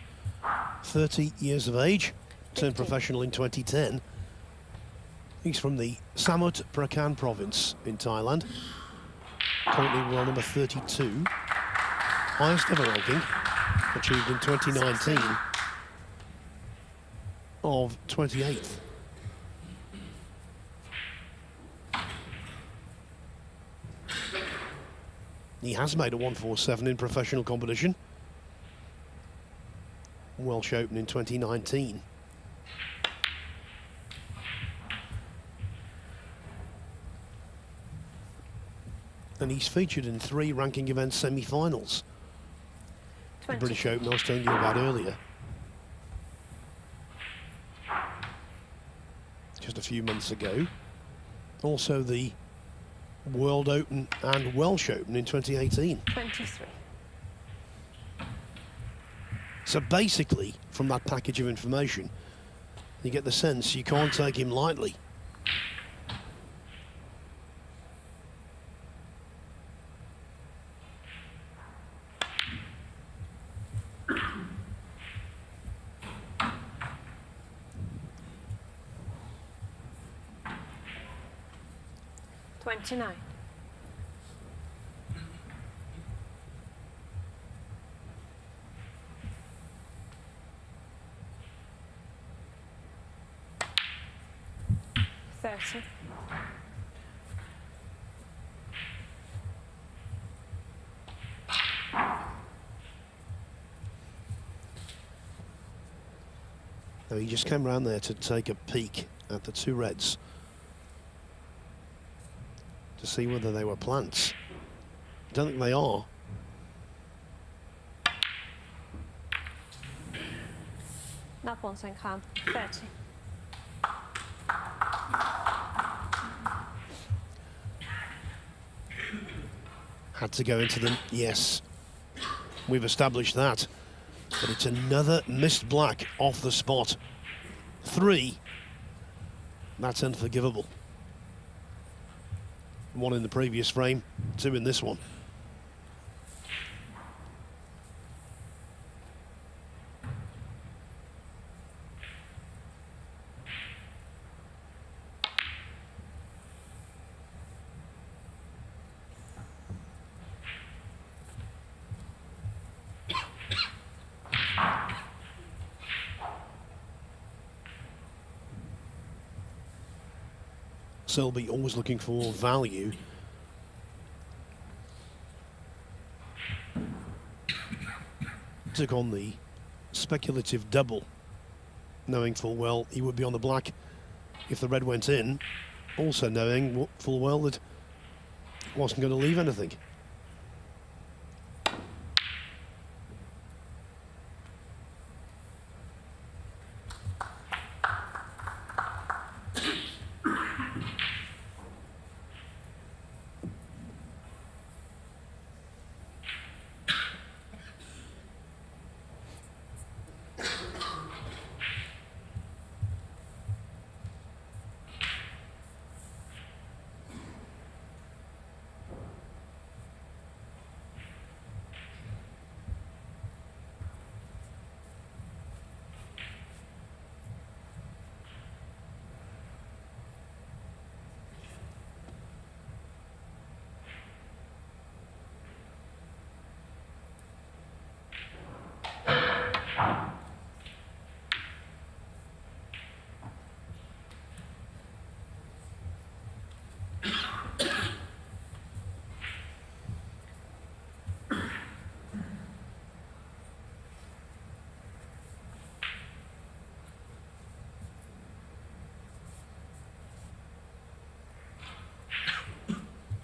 30 years of age, turned professional in 2010. He's from the Samut Prakan province in Thailand. Currently world number 32. Highest ever ranking, achieved in 2019, of 28th. He has made a 147 in professional competition. Welsh Open in 2019. And he's featured in 3 ranking event semi-finals. The British Open I was telling you about earlier. Just a few months ago. Also the World Open and Welsh Open in 2018. 23. So basically, from that package of information, you get the sense you can't take him lightly. $29. $30. Now he just came around there to take a peek at the 2 reds to see whether they were plants. I don't think they are. Noppon Saengkham, 30. Had to go into them, yes. We've established that. But it's another missed black off the spot. 3. That's unforgivable. 1 in the previous frame, 2 in this one. Selby always looking for value. Took on the speculative double, knowing full well he would be on the black if the red went in, also knowing full well that wasn't going to leave anything.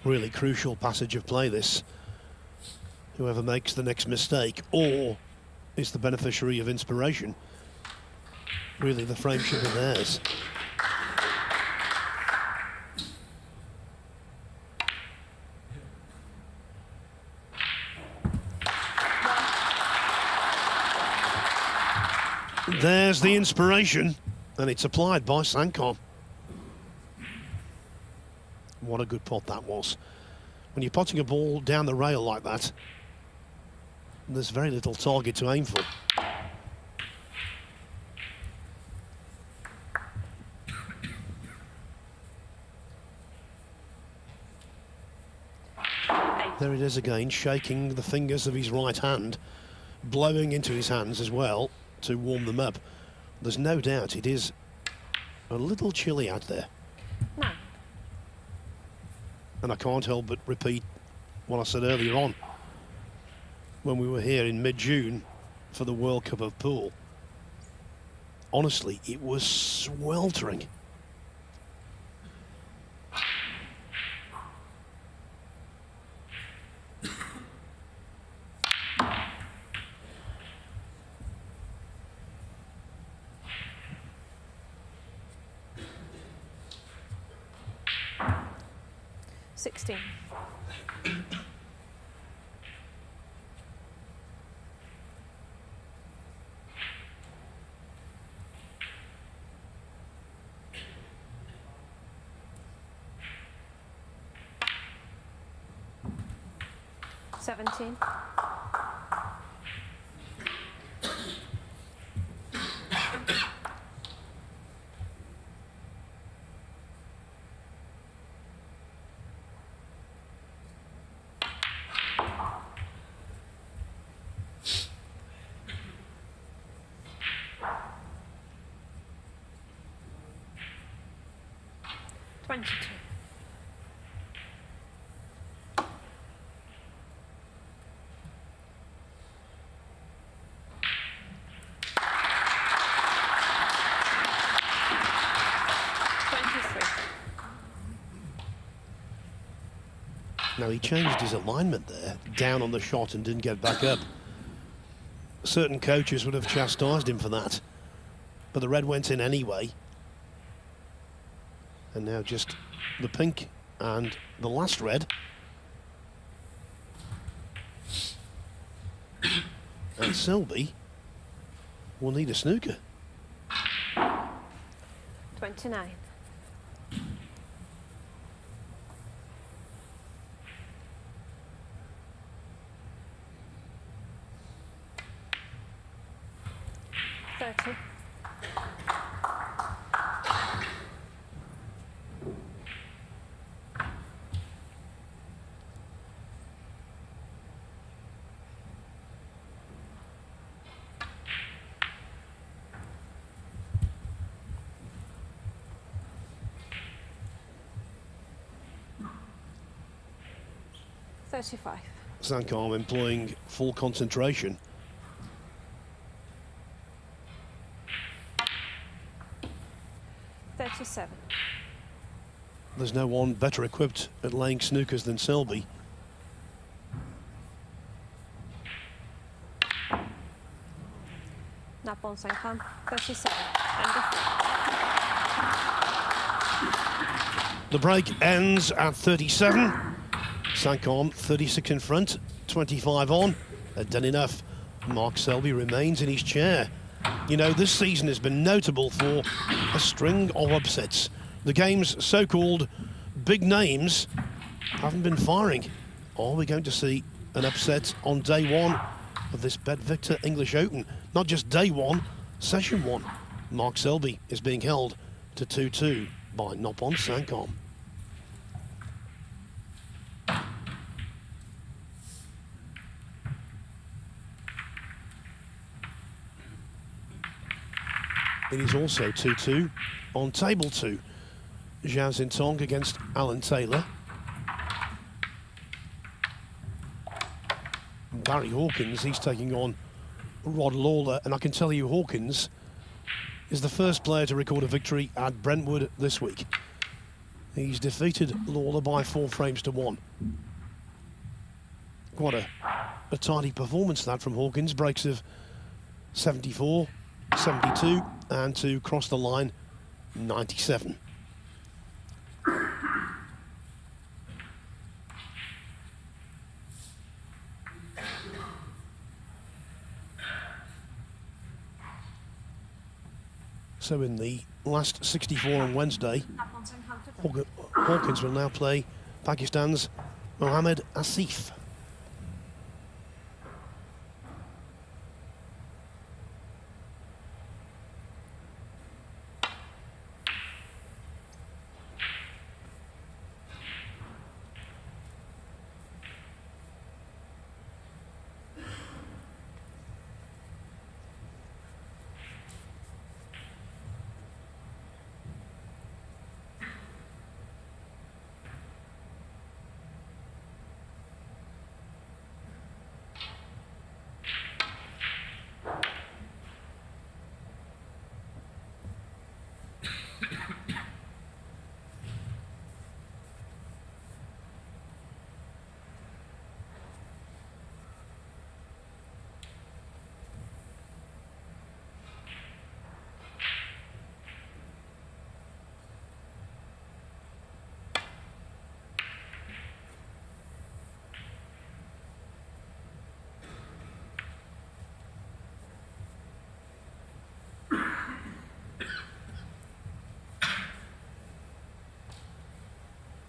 Really crucial passage of play, this. whoever makes the next mistake or is the beneficiary of inspiration. Really, the frame should be theirs. There's the inspiration, and it's applied by Saengkham. What a good pot that was. When you're potting a ball down the rail like that, there's very little target to aim for. There it is again, shaking the fingers of his right hand, blowing into his hands as well to warm them up. There's no doubt it is a little chilly out there. No. And I can't help but repeat what I said earlier on when we were here in mid-June for the World Cup of Pool. Honestly, it was sweltering. Seventeen. Twenty-two. Now, he changed his alignment there, down on the shot and didn't get back up. Certain coaches would have chastised him for that, but the red went in anyway. And now just the pink and the last red. And Selby will need a snooker. 29. $30. $35. Saengkham employing full concentration. $37. There's no one better equipped at laying snookers than Selby. Noppon Saengkham, 37. The break ends at 37. Saengkham 36 in front, 25 on. Done enough. Mark Selby remains in his chair. You know, this season has been notable for a string of upsets. The game's so-called big names haven't been firing. Are we going to see an upset on day one of this Bet Victor English Open? Not just day one, session one. Mark Selby is being held to 2-2 by Noppon Saengkham. It is also 2-2 on table 2. Zhao Xintong against Alan Taylor. Barry Hawkins, he's taking on Rod Lawler, and I can tell you Hawkins is the first player to record a victory at Brentwood this week. He's defeated Lawler by 4 frames to 1. Quite a tidy performance that from Hawkins. Breaks of 74, 72, and to cross the line, 97. So in the last 64 on Wednesday, Hawkins will now play Pakistan's Mohammad Asif.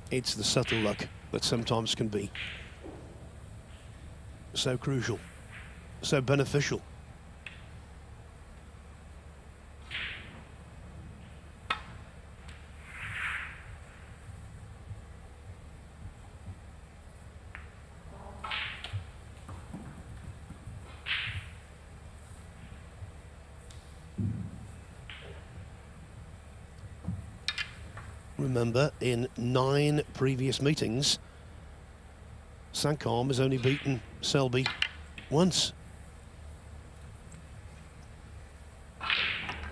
It's the subtle luck that sometimes can be so crucial, so beneficial. Remember, in 9 previous meetings, Saengkham has only beaten Selby once.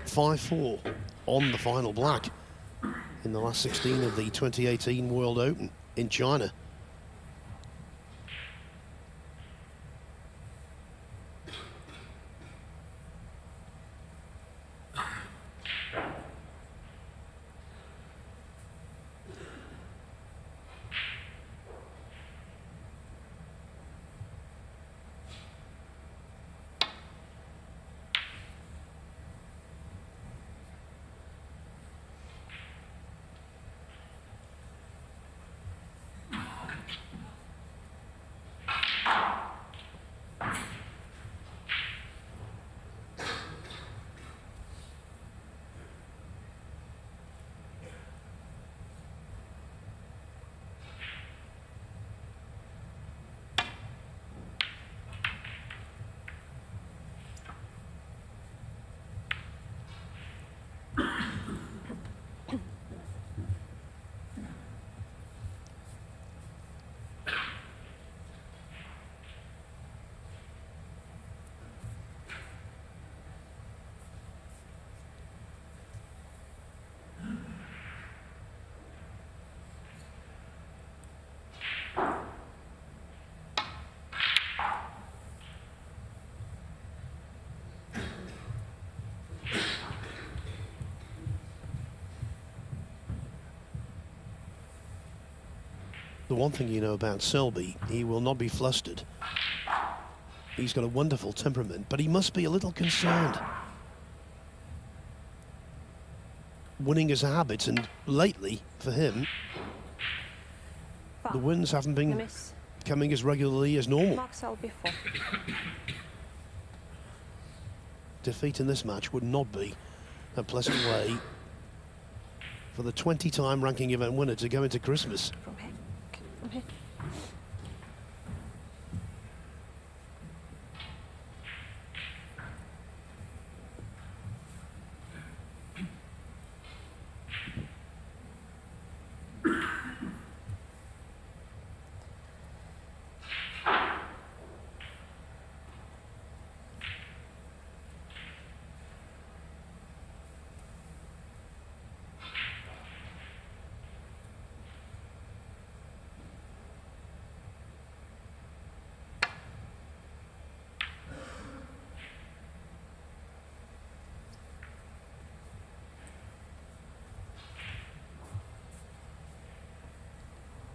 5-4 on the final black in the last 16 of the 2018 World Open in China. The one thing you know about Selby, he will not be flustered. He's got a wonderful temperament, but he must be a little concerned. Winning is a habit, and lately, for him, the wins haven't been coming as regularly as normal. Mark Selby 4. Defeat in this match would not be a pleasant way for the 20-time ranking event winner to go into Christmas. From here. From here.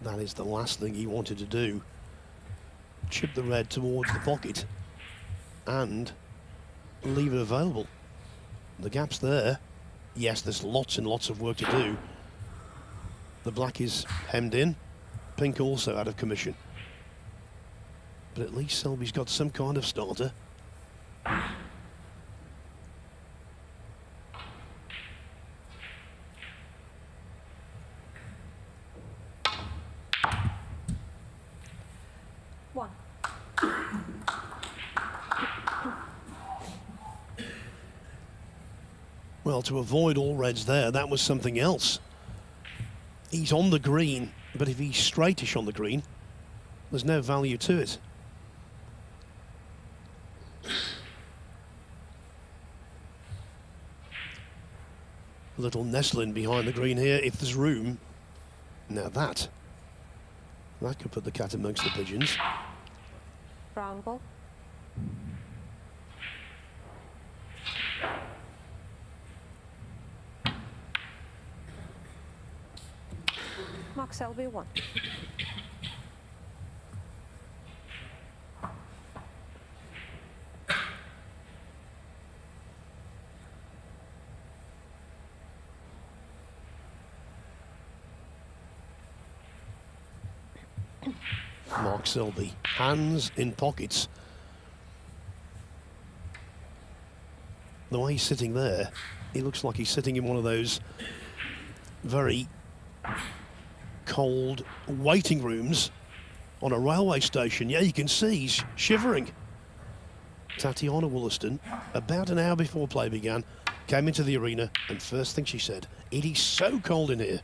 That is the last thing he wanted to do. Chip the red towards the pocket and leave it available. The gap's there. Yes, there's lots and lots of work to do. The black is hemmed in. Pink also out of commission. But at least Selby's got some kind of starter. One. Well, to avoid all reds there, that was something else. He's on the green, but if he's straightish on the green, there's no value to it. A little nestling behind the green here, if there's room. Now that could put the cat amongst the pigeons. Brown ball. Mark Selby 1. Mark Selby, hands in pockets. The way he's sitting there, he looks like he's sitting in one of those very cold waiting rooms on a railway station. Yeah, you can see he's shivering. Tatiana Wollaston, about an hour before play began, came into the arena, and first thing she said, "It is so cold in here."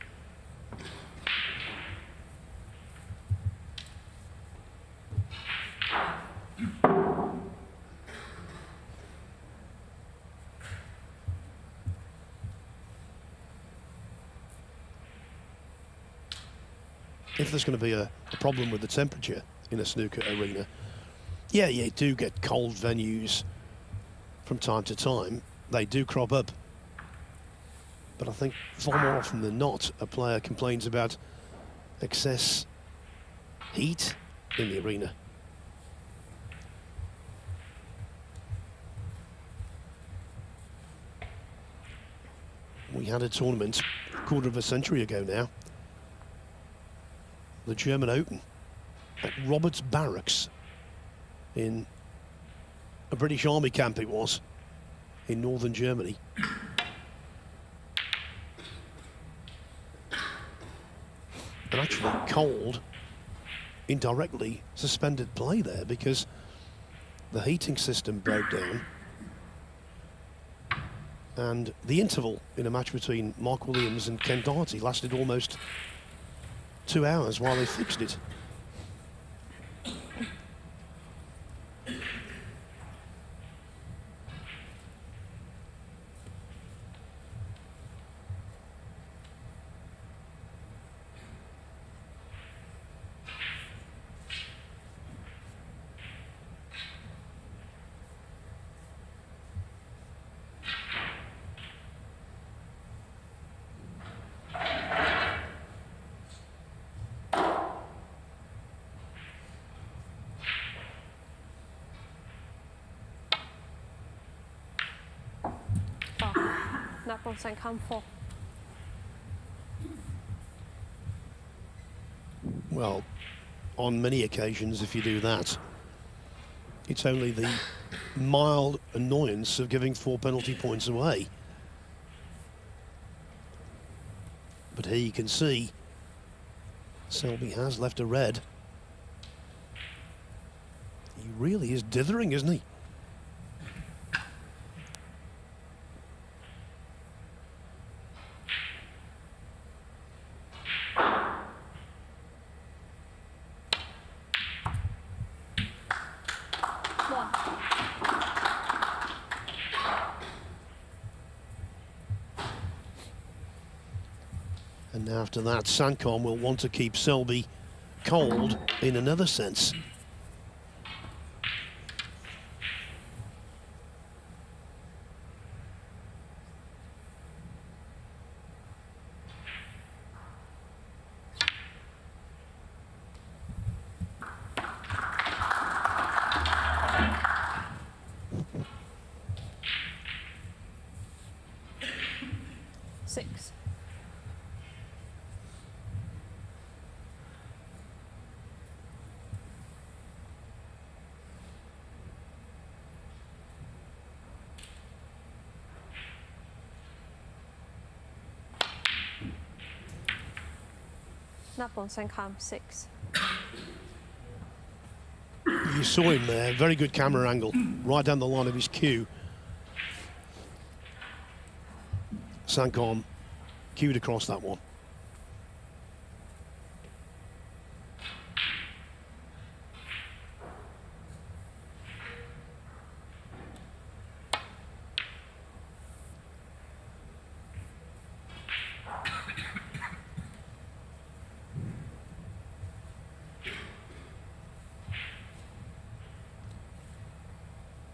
If there's going to be a problem with the temperature in a snooker arena, yeah, you do get cold venues from time to time. They do crop up. But I think far more often than not, a player complains about excess heat in the arena. We had a tournament a quarter of a century ago now, the German Open at Roberts Barracks in a British Army camp it was, in northern Germany. And actually cold indirectly suspended play there because the heating system broke down, and the interval in a match between Mark Williams and Ken Doherty lasted almost 2 hours while they fixed it. Noppon Saengkham 4. Well, on many occasions, if you do that, it's only the mild annoyance of giving 4 penalty points away. But here you can see Selby has left a red. He really is dithering, isn't he? And after that, Saengkham will want to keep Selby cold in another sense. Noppon Saengkham 6. You saw him there, very good camera angle, right down the line of his cue. Saengkham cued across that one.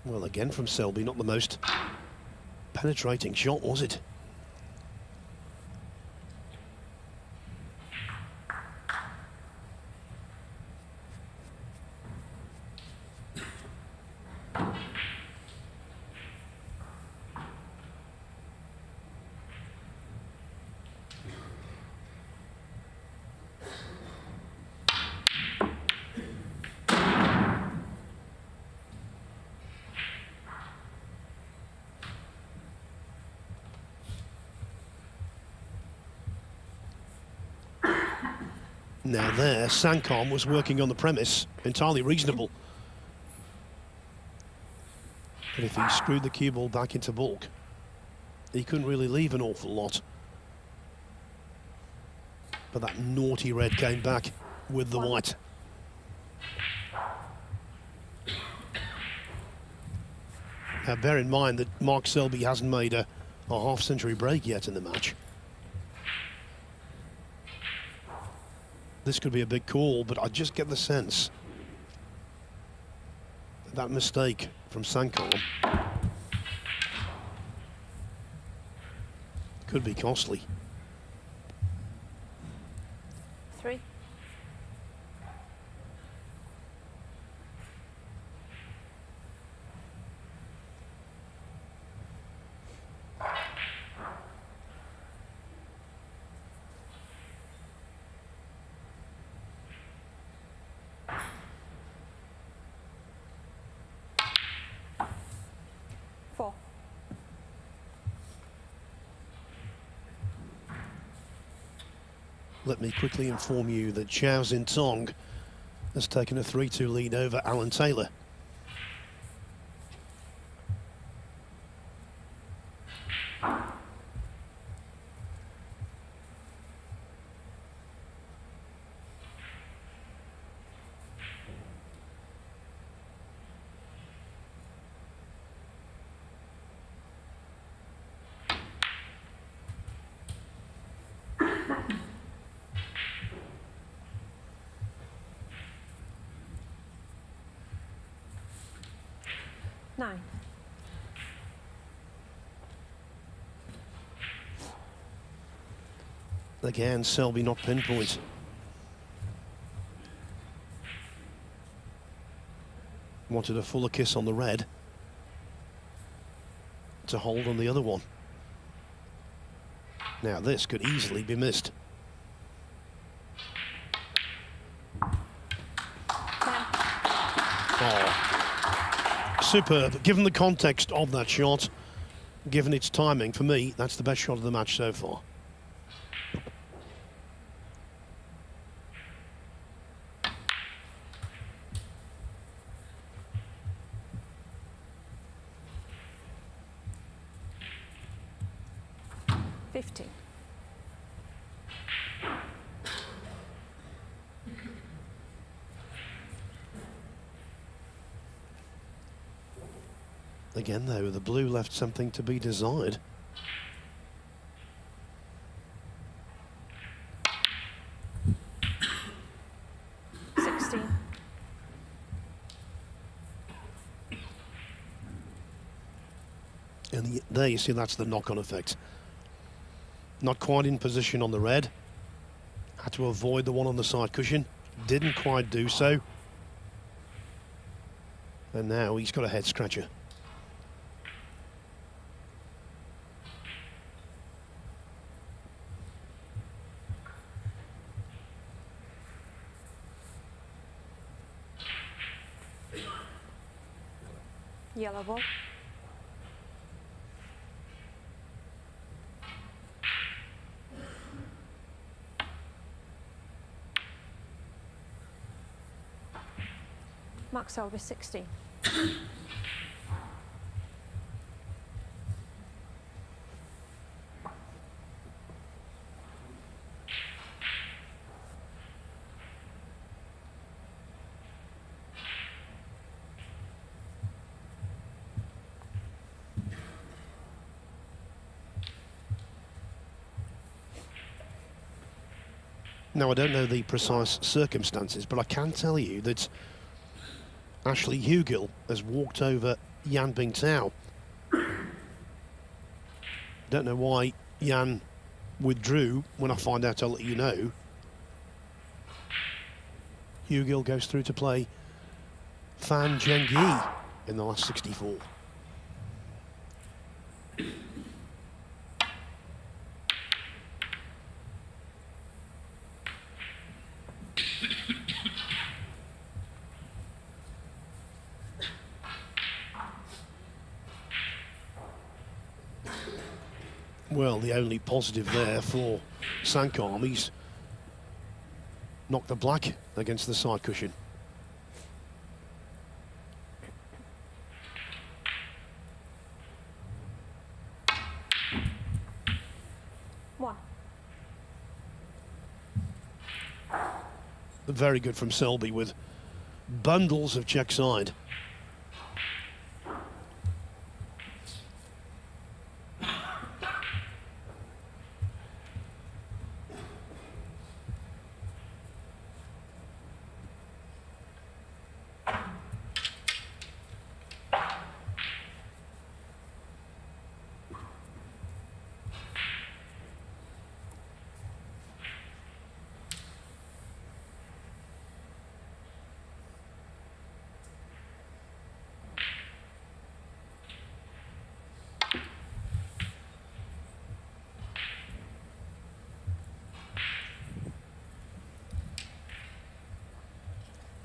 Well, again from Selby, not the most penetrating shot, was it? Now there, Saengkham was working on the premise, entirely reasonable. But if he screwed the cue ball back into baulk, he couldn't really leave an awful lot. But that naughty red came back with the white. Now bear in mind that Mark Selby hasn't made a half-century break yet in the match. This could be a big call, but I just get the sense that mistake from Saengkham could be costly. 3. Let me quickly inform you that Chow Xin Tong has taken a 3-2 lead over Alan Taylor. Again, Selby not pinpoint. Wanted a fuller kiss on the red to hold on the other one. Now this could easily be missed. Oh, superb. Given the context of that shot, given its timing, for me, that's the best shot of the match so far. Again, though, the blue left something to be desired. And there you see that's the knock-on effect. Not quite in position on the red. Had to avoid the one on the side cushion. Didn't quite do so. And now he's got a head scratcher. Yellow ball. Mark Selby 60. Now, I don't know the precise circumstances, but I can tell you that Ashley Hugel has walked over Yan Bingtao. Don't know why Yan withdrew. When I find out, I'll let you know. Hugel goes through to play Fan Zhengyi in the last 64. Well, the only positive there for Saengkham, he's knocked the black against the side cushion. One. Very good from Selby with bundles of check side.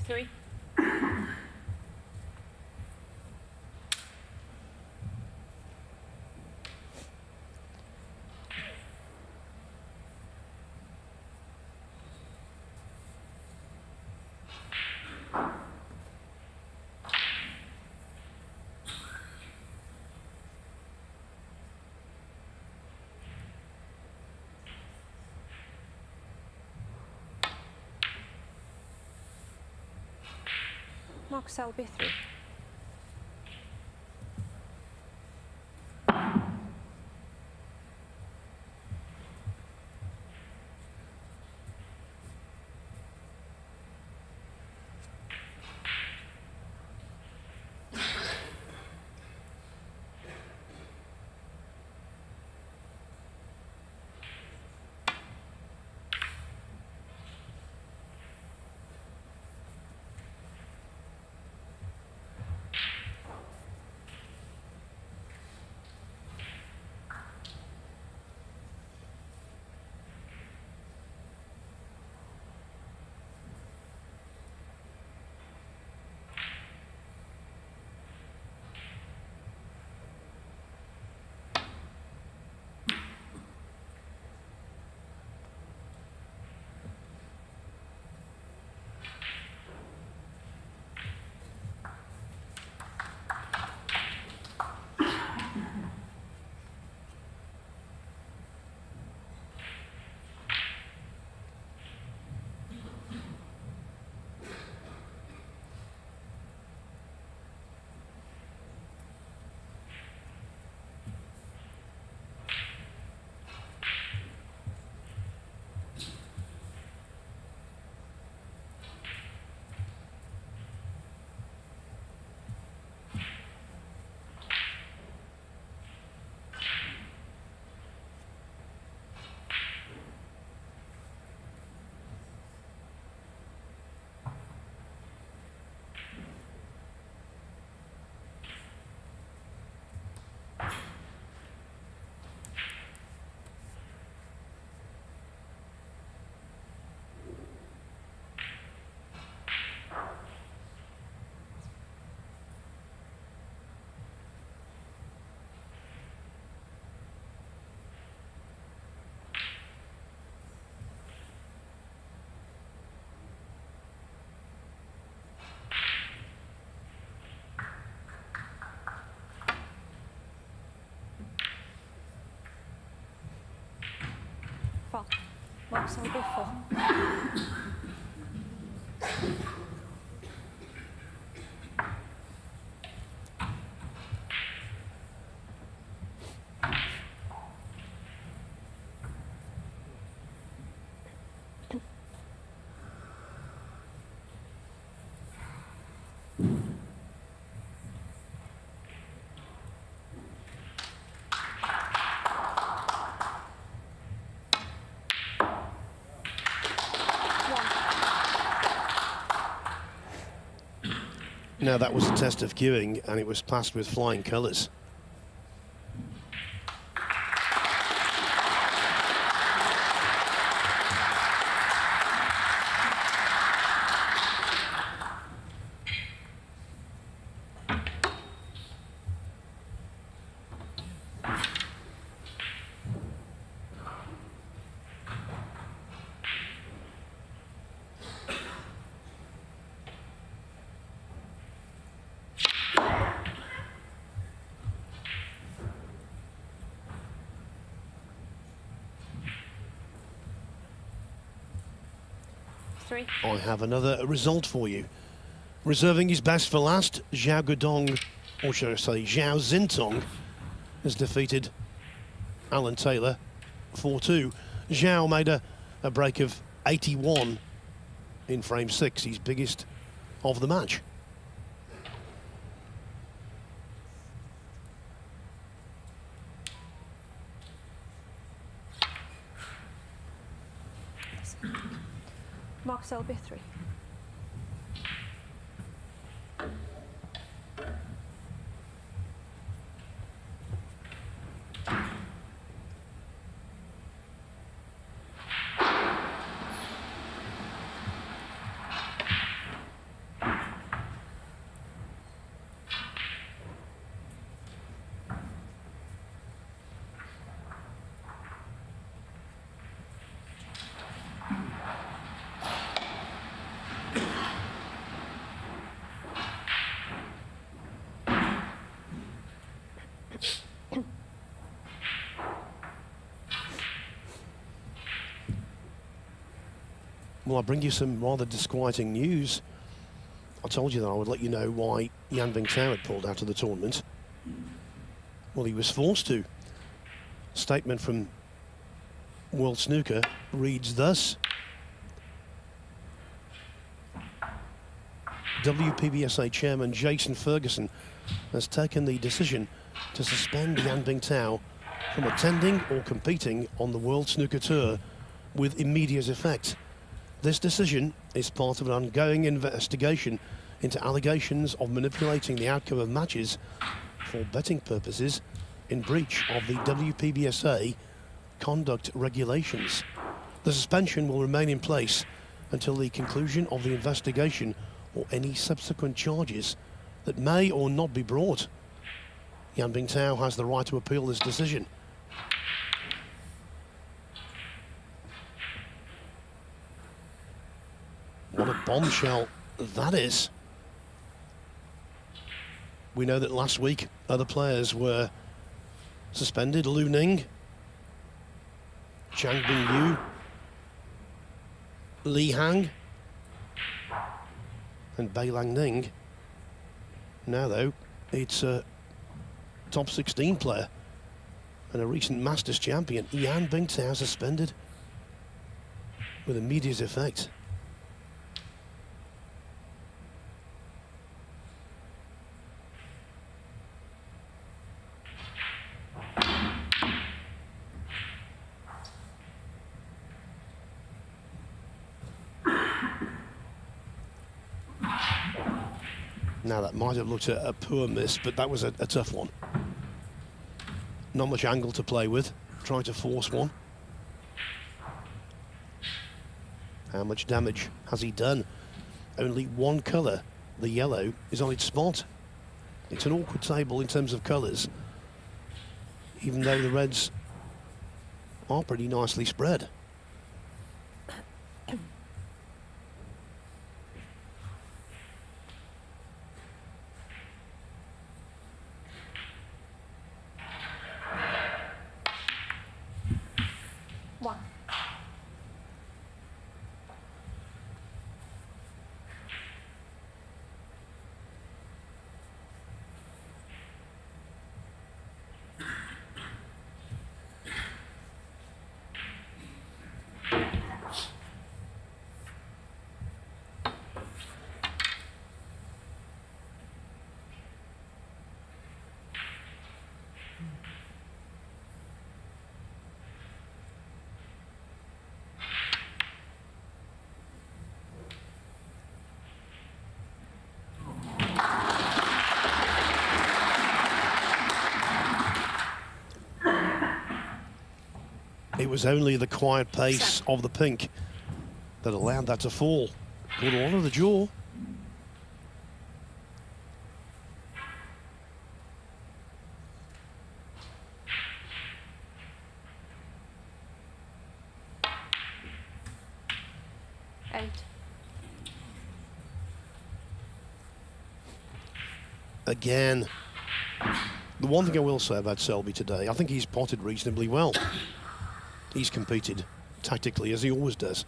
Three. Mark Selby 3. Mark Selby 4. Now that was a test of cueing, and it was passed with flying colours. I have another result for you. Reserving his best for last, Zhao Guodong, or should I say Zhao Xintong, has defeated Alan Taylor 4-2. Zhao made a break of 81 in frame 6, his biggest of the match. Mark Selby 3. Well, I bring you some rather disquieting news. I told you that I would let you know why Yan Bingtao had pulled out of the tournament. Well, he was forced to. Statement from World Snooker reads thus. WPBSA chairman Jason Ferguson has taken the decision to suspend Yan Bingtao from attending or competing on the World Snooker Tour with immediate effect. This decision is part of an ongoing investigation into allegations of manipulating the outcome of matches for betting purposes in breach of the WPBSA conduct regulations. The suspension will remain in place until the conclusion of the investigation or any subsequent charges that may or not be brought. Yan Bingtao has the right to appeal this decision. What a bombshell that is. We know that last week other players were suspended. Lu Ning, Chang Bing Yu, Li Hang, and Bai Lang Ning. Now though, it's a top 16 player and a recent Masters champion, Yan Bingtao, suspended with immediate effect. Now that might have looked a poor miss, but that was a tough one. Not much angle to play with, trying to force one. How much damage has he done? Only one colour, the yellow, is on its spot. It's an awkward table in terms of colours, even though the reds are pretty nicely spread. It was only the quiet pace of the pink that allowed that to fall. Caught a lot of the jaw. Again, the one thing I will say about Selby today, I think he's potted reasonably well. He's competed tactically as he always does.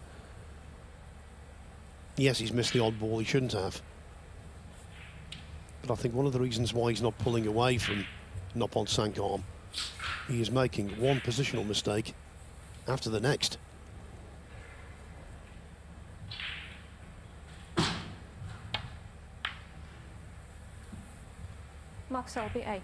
Yes, he's missed the odd ball he shouldn't have. But I think one of the reasons why he's not pulling away from Noppon Saengkham, he is making one positional mistake after the next. Mark Selby 8.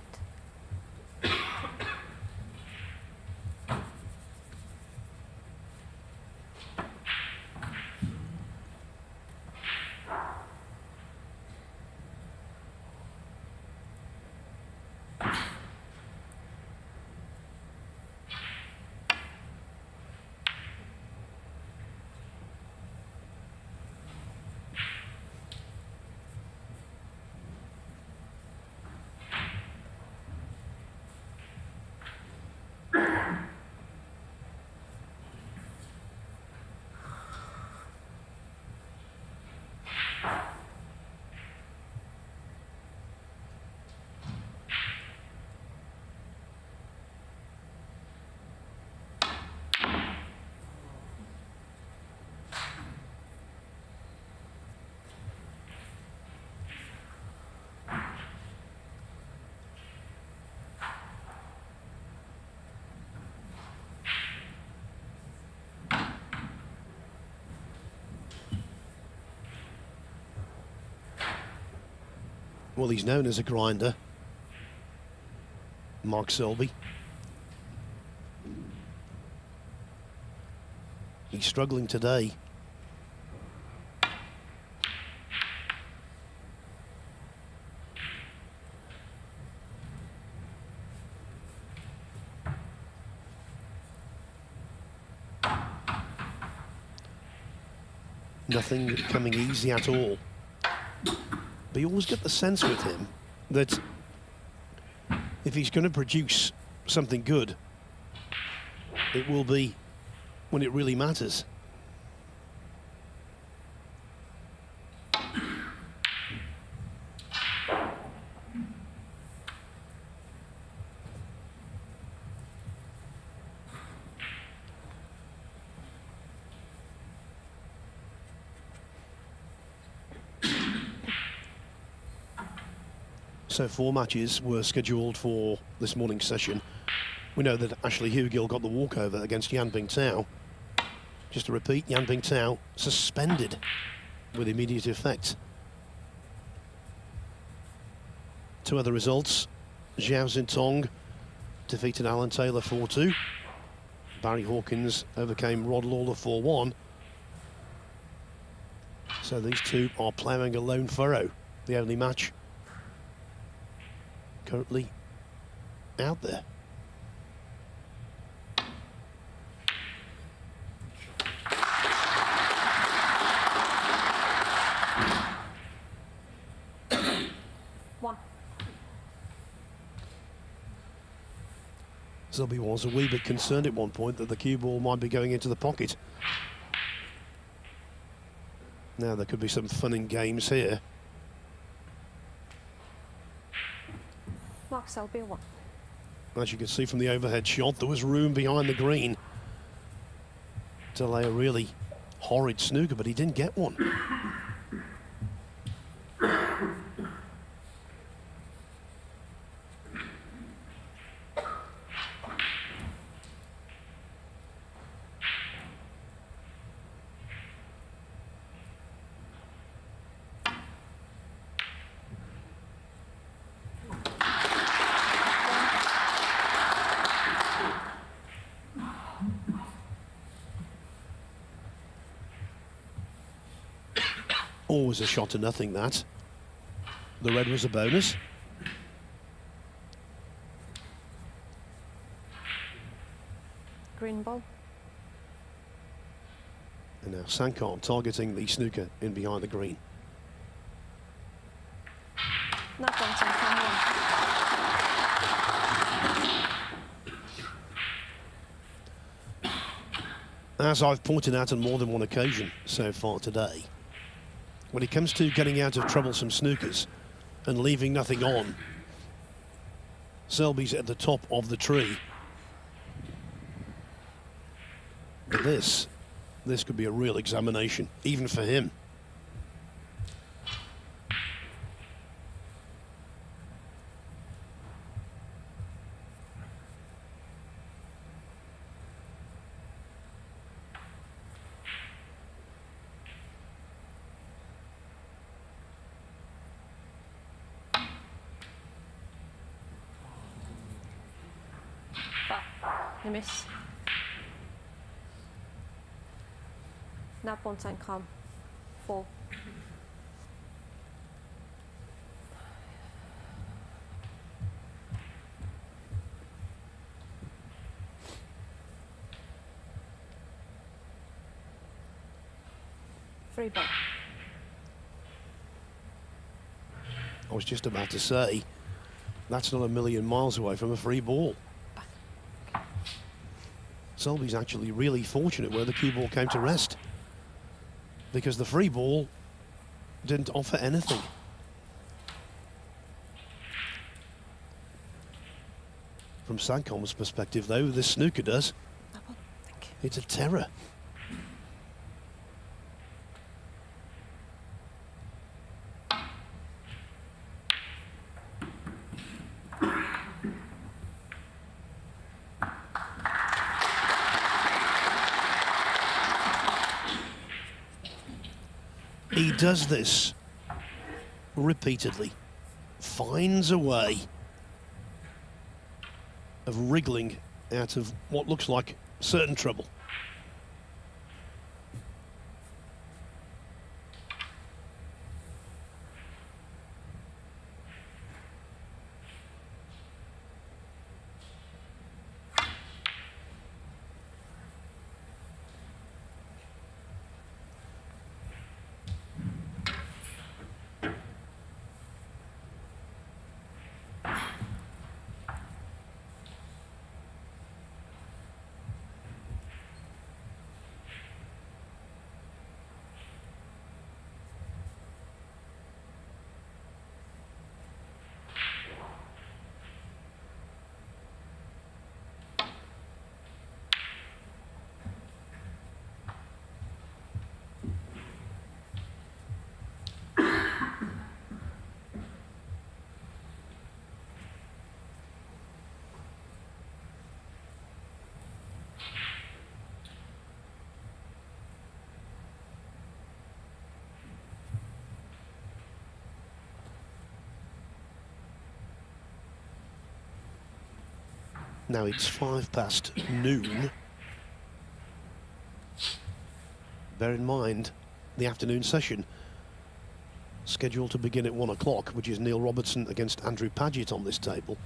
Well, he's known as a grinder, Mark Selby. He's struggling today. Nothing coming easy at all. But you always get the sense with him that if he's going to produce something good, it will be when it really matters. So 4 matches were scheduled for this morning's session. We know that Ashley Hugill got the walkover against Yan Bingtao. Just to repeat, Yan Bingtao suspended with immediate effect. 2 other results. Zhao Xintong defeated Alan Taylor 4-2. Barry Hawkins overcame Rod Lawler 4-1. So these 2 are ploughing a lone furrow. The only match currently out there. Selby was a wee bit concerned at one point that the cue ball might be going into the pocket. Now there could be some fun and games here. Mark Selby 1. As you can see from the overhead shot, there was room behind the green to lay a really horrid snooker, but he didn't get one. Always a shot to nothing, that. The red was a bonus. Green ball. And now Saengkham targeting the snooker in behind the green. Noppon Saengkham. As I've pointed out on more than one occasion so far today, when it comes to getting out of troublesome snookers and leaving nothing on, Selby's at the top of the tree. But this could be a real examination, even for him. You miss. Noppon Saengkham. 4. Free ball. I was just about to say, that's not a million miles away from a free ball. Selby's actually really fortunate where the cue ball came to rest, because the free ball didn't offer anything. From Saengkham's perspective, though, this snooker does. It's a terror. He does this repeatedly, finds a way of wriggling out of what looks like certain trouble. Now it's 5 past noon. Bear in mind, the afternoon session scheduled to begin at 1 o'clock, which is Neil Robertson against Andrew Paget on this table.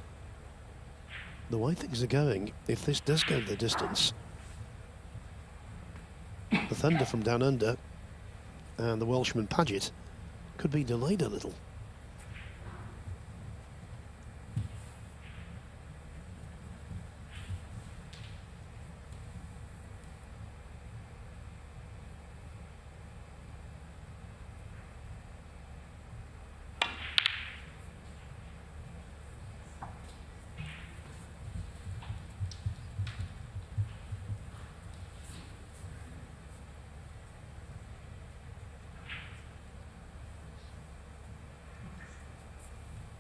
The way things are going, if this does go the distance, the Thunder from down under and the Welshman Paget could be delayed a little.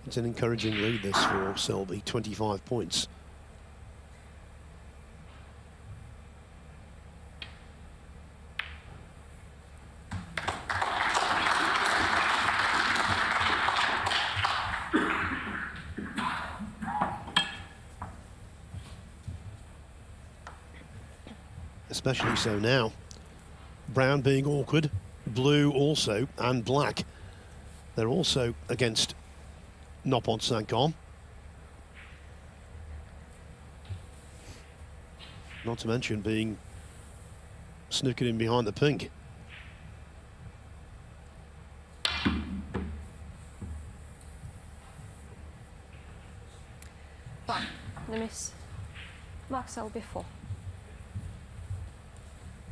It's an encouraging lead, this, for Selby, 25 points. Especially so now. Brown being awkward, blue also, and black. They're also against Noppon Saengkham. Not to mention being snookered in behind the pink. Fine. The miss. Mark Selby 4.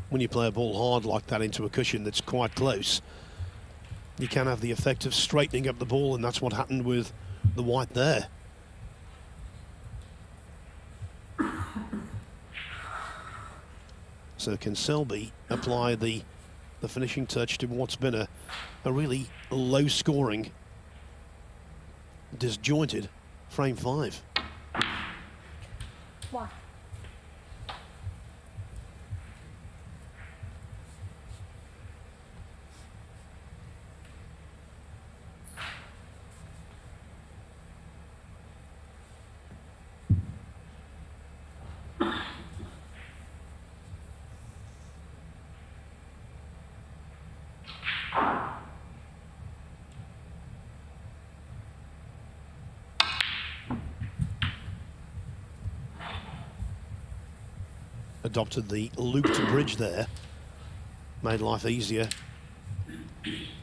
When you play a ball hard like that into a cushion that's quite close, you can have the effect of straightening up the ball, and that's what happened with the white there. So can Selby apply the finishing touch to what's been a really low-scoring, disjointed frame 5? 1. Adopted the looped bridge there, made life easier.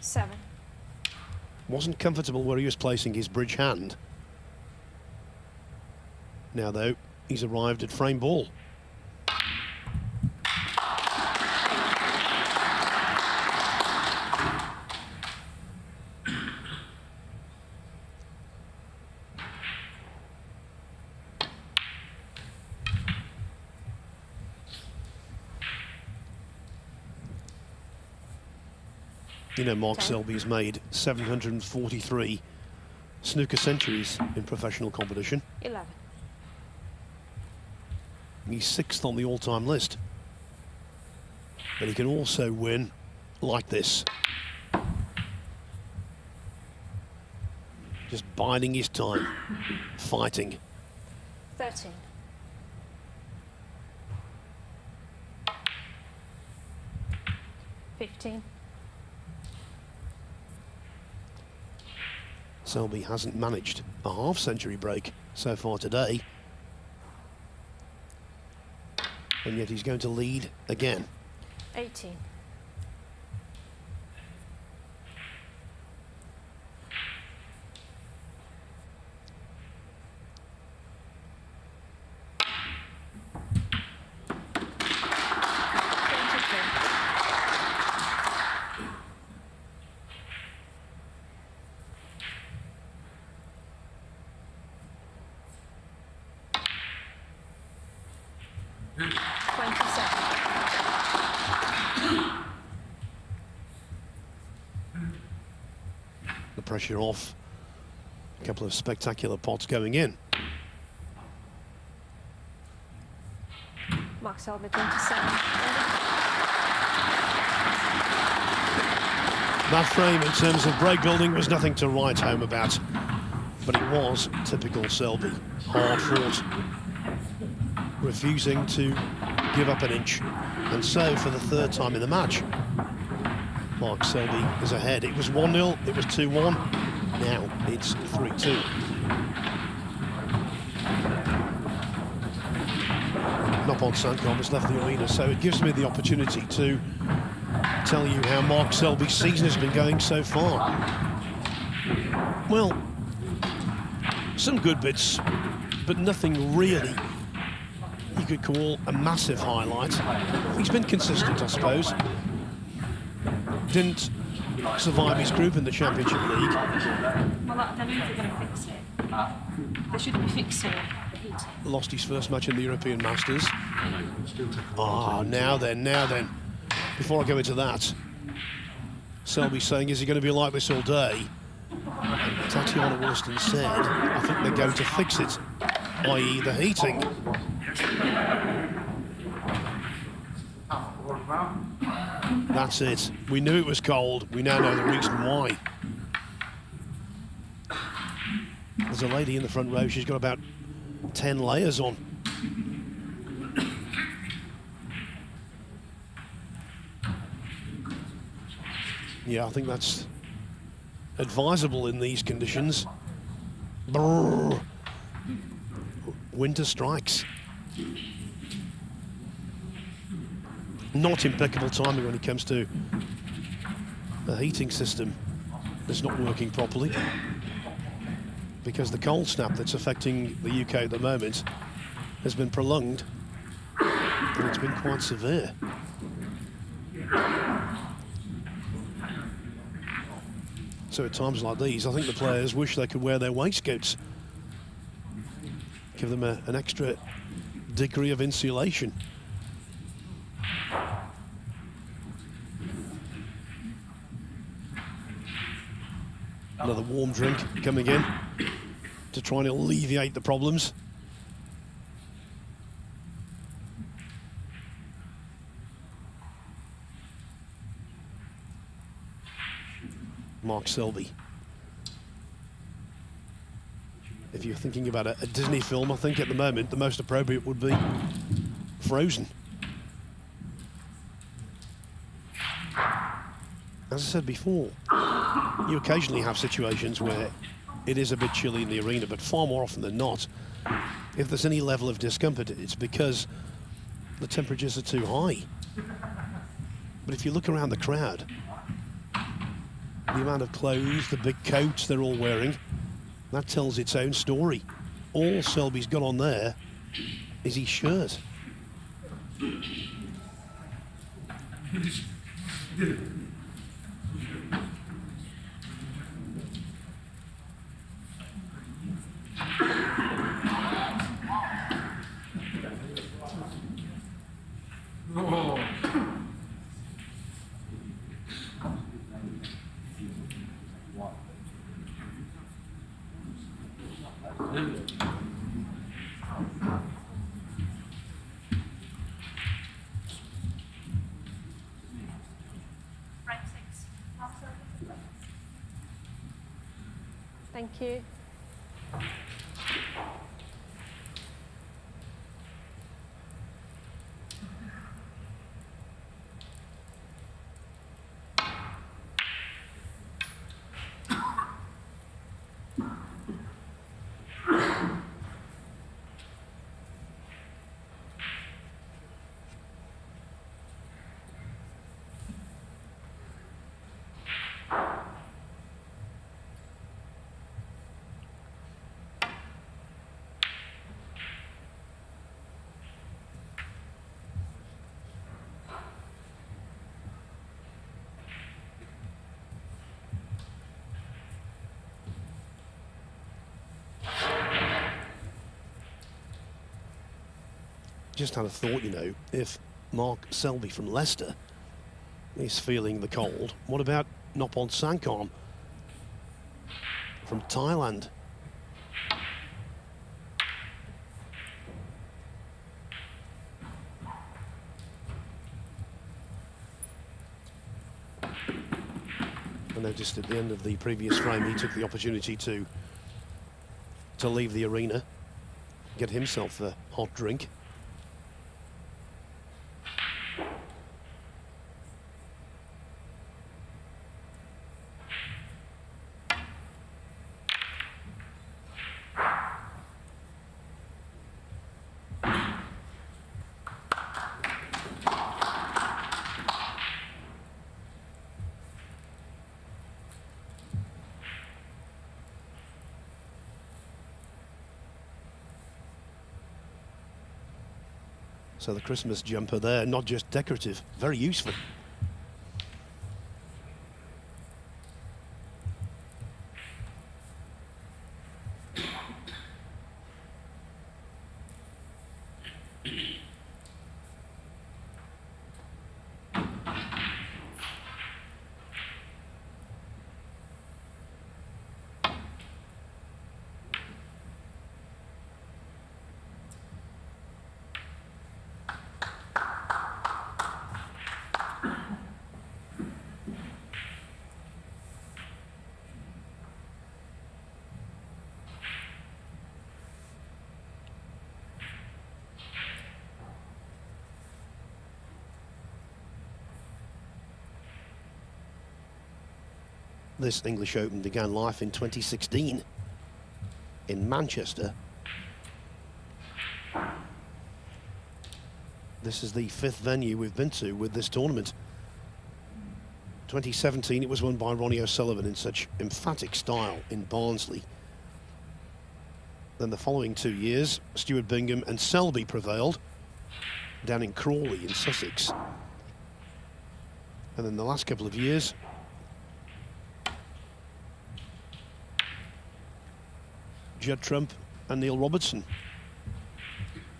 7. Wasn't comfortable where he was placing his bridge hand. Now though, he's arrived at frame ball. You know, Mark Selby has made 743 snooker centuries in professional competition. 11. He's 6th on the all-time list. But he can also win like this. Just biding his time, fighting. 13. $15. Selby hasn't managed a half-century break so far today. And yet he's going to lead again. 18. The pressure off. A couple of spectacular pots going in. Mark Selby 27. That frame in terms of break building was nothing to write home about, but it was typical Selby. Hard fought, refusing to give up an inch, and so for the 3rd time in the match, Mark Selby is ahead. It was 1-0, it was 2-1, now it's 3-2. Noppon Saengkham has left the arena, so it gives me the opportunity to tell you how Mark Selby's season has been going so far. Well, some good bits, but nothing really you could call a massive highlight. He's been consistent, I suppose. Didn't survive his group in the Championship League. Well, I don't know if they're going to fix it. They shouldn't be fixing the heat. Lost his first match in the European Masters. Now then. Before I go into that, Selby's saying, is he going to be like this all day? And Tatiana Williston said, I think they're going to fix it, i.e. the heating. That's it. We knew it was cold. We now know the reason why. There's a lady in the front row. She's got about 10 layers on. Yeah, I think that's advisable in these conditions. Brrr. Winter strikes. Not impeccable timing when it comes to the heating system that's not working properly, because the cold snap that's affecting the UK at the moment has been prolonged, and it's been quite severe. So at times like these, I think the players wish they could wear their waistcoats, give them an extra degree of insulation. Another warm drink coming in to try and alleviate the problems. Mark Selby. If you're thinking about a Disney film, I think at the moment the most appropriate would be Frozen. As I said before, you occasionally have situations where it is a bit chilly in the arena, but far more often than not, if there's any level of discomfort, it's because the temperatures are too high. But if you look around the crowd, the amount of clothes, the big coats they're all wearing, that tells its own story. All Selby's got on there is his shirt. Thank you. Just had a thought, you know, if Mark Selby from Leicester is feeling the cold, what about Noppon Saengkham from Thailand? I noticed at the end of the previous frame he took the opportunity to leave the arena, get himself a hot drink. So the Christmas jumper there, not just decorative, very useful. This English Open began life in 2016 in Manchester. This is the 5th venue we've been to with this tournament. 2017, it was won by Ronnie O'Sullivan in such emphatic style in Barnsley. Then the following 2 years, Stuart Bingham and Selby prevailed down in Crawley in Sussex. And then the last couple of years, Judd Trump and Neil Robertson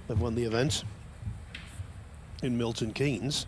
have won the event in Milton Keynes.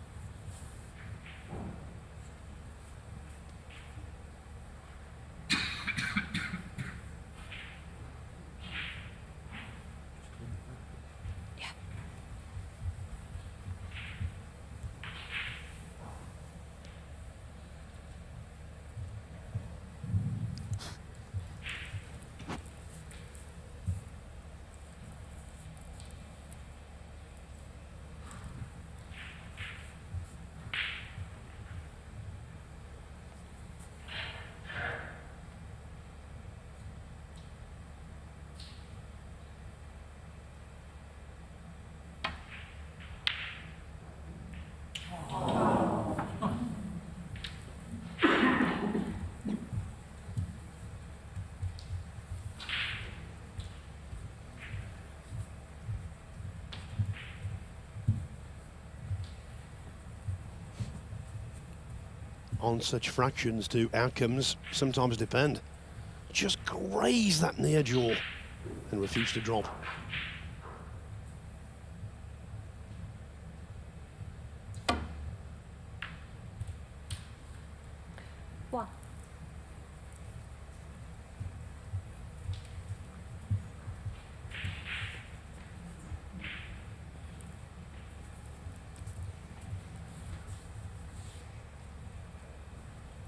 On such fractions do outcomes sometimes depend. Just graze that near jaw and refuse to drop. One.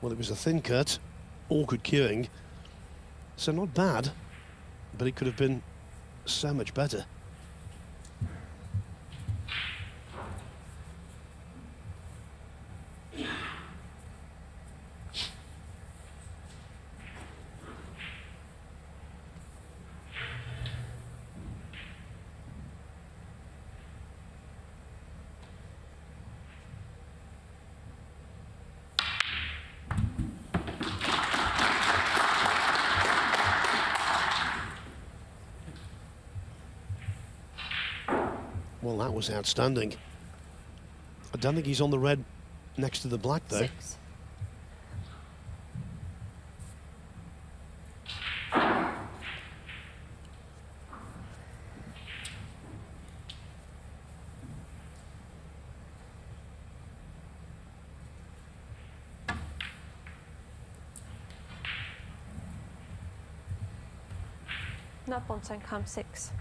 Well, it was a thin cut, awkward cueing, so not bad, but it could have been so much better. Well, that was outstanding. I don't think he's on the red next to the black, though. 6. Noppon Saengkham 6.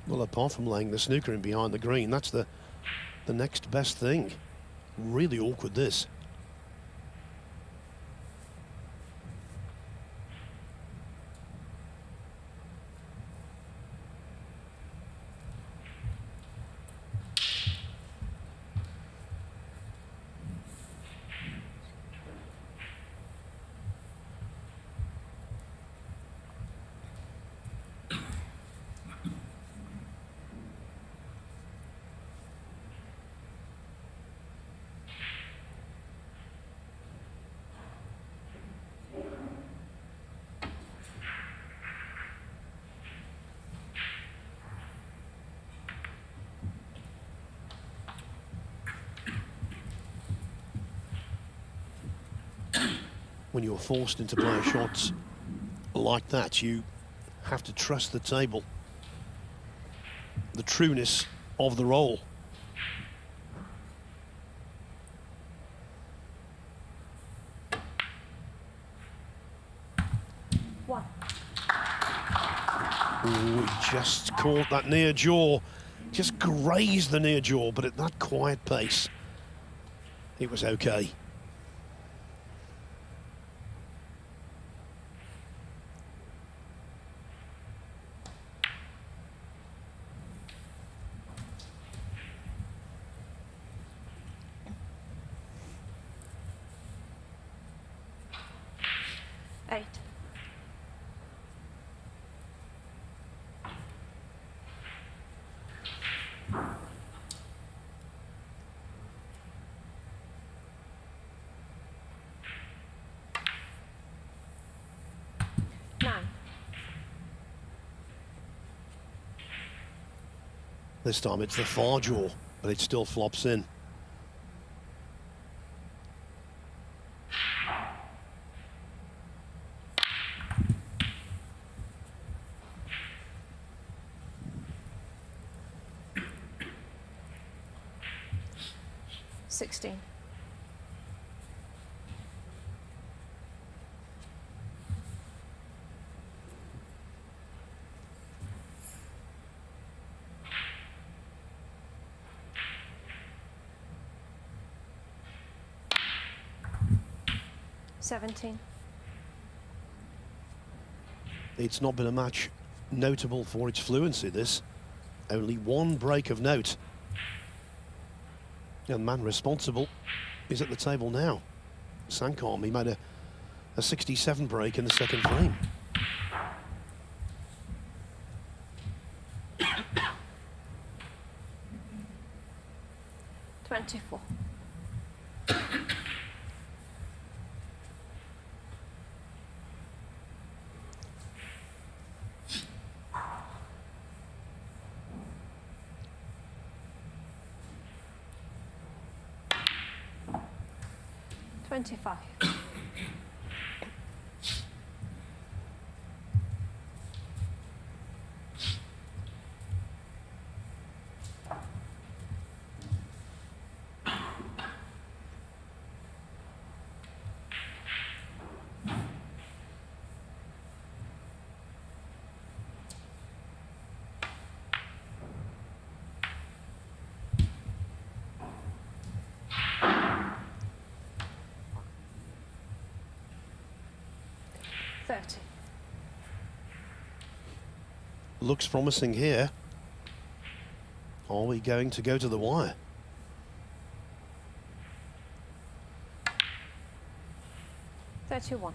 Well, apart from laying the snooker in behind the green, that's the next best thing. Really awkward, this. When you're forced into playing shots like that, you have to trust the table, the trueness of the roll. One. Ooh, he just caught that near jaw, just grazed the near jaw, but at that quiet pace, it was okay. 8. This time it's the far jaw, but it still flops in. $16. $17. It's not been a match notable for its fluency, this. Only one break of note. And the man responsible is at the table now. Saengkham, he made a 67 break in the second frame. $24. $25. $30. Looks promising here. Are we going to go to the wire? $31.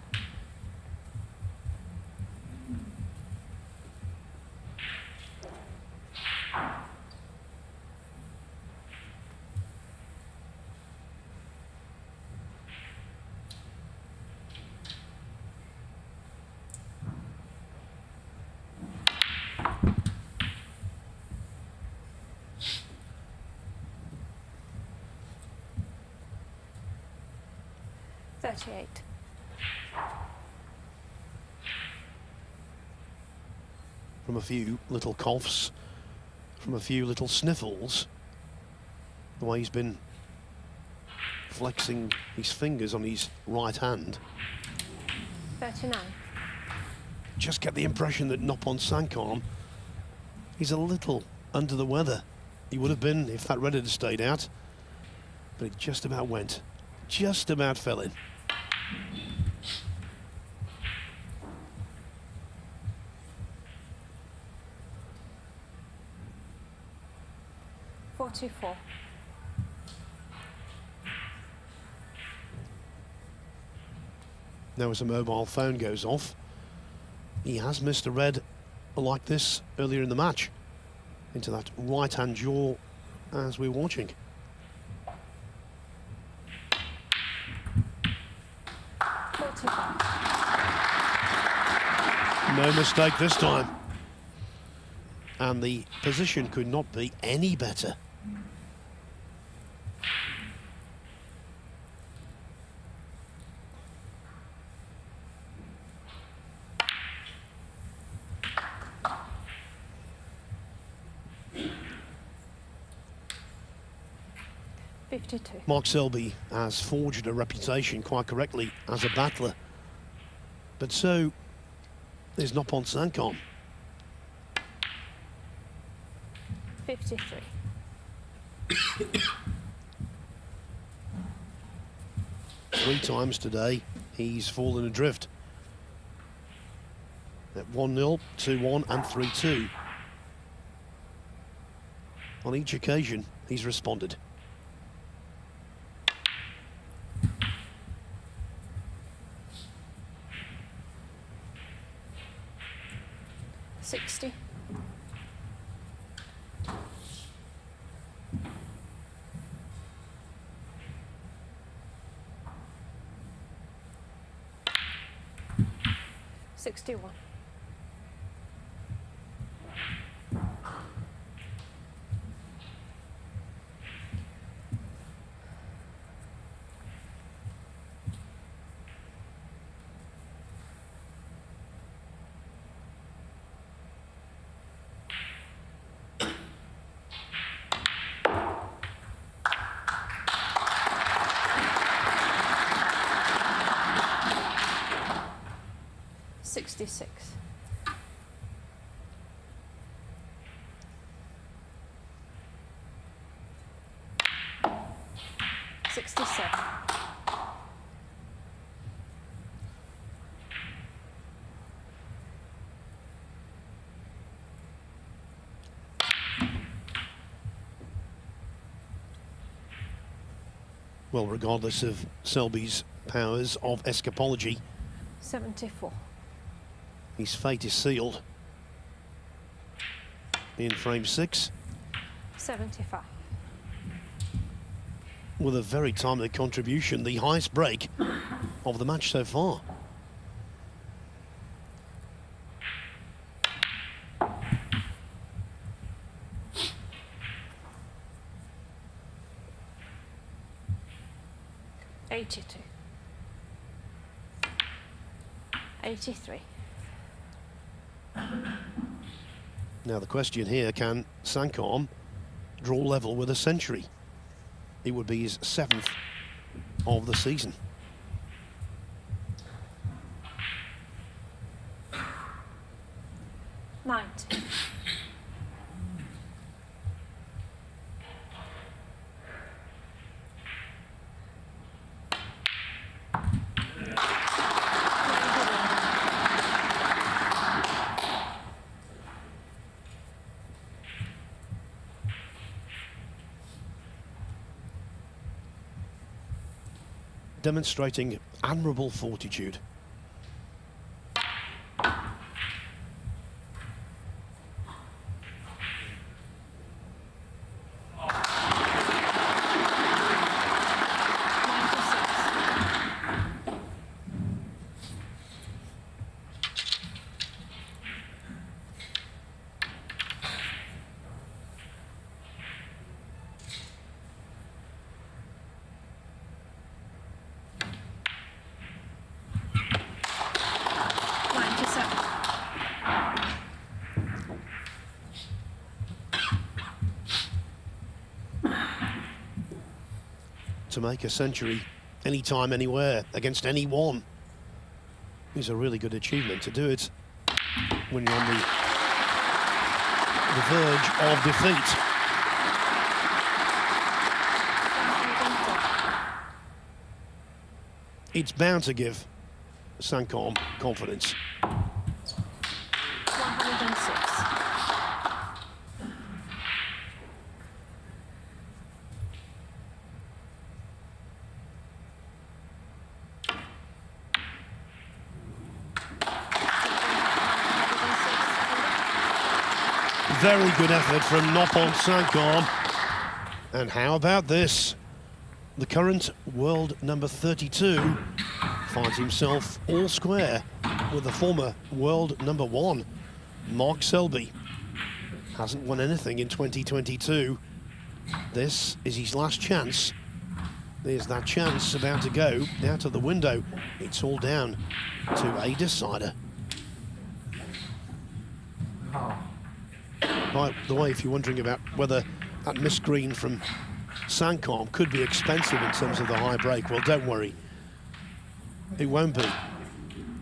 $38. From a few little coughs, from a few little sniffles, the way he's been flexing his fingers on his right hand. 39. Just get the impression that Noppon Saengkham is a little under the weather. He would have been if that red had stayed out, but it just about went. Just about fell in. $44. Now as a mobile phone goes off, he has missed a red like this earlier in the match into that right-hand jaw as we're watching. No mistake this time. And the position could not be any better. Mark Selby has forged a reputation quite correctly as a battler. But so is Noppon Saengkham. 53. Three times today he's fallen adrift. At 1-0, 2-1 and 3-2. On each occasion he's responded. 60. $61. $66. $67. Well, regardless of Selby's powers of escapology, 74. his fate is sealed. In frame 6, 75. with a very timely contribution, the highest break of the match so far. $82. $83. Now the question here, can Saengkham draw level with a century? It would be his 7th of the season. $90. Demonstrating admirable fortitude. To make a century anytime, anywhere, against anyone is a really good achievement. To do it when you're on the verge of defeat. It's bound to give Saengkham confidence. 106. Very good effort from Noppon Saengkham. And how about this? The current world number 32 finds himself all square with the former world number 1, Mark Selby. Hasn't won anything in 2022. This is his last chance. There's that chance about to go out of the window. It's all down to a decider. By the way, if you're wondering about whether that missed green from Saengkham could be expensive in terms of the high break, well, don't worry. It won't be.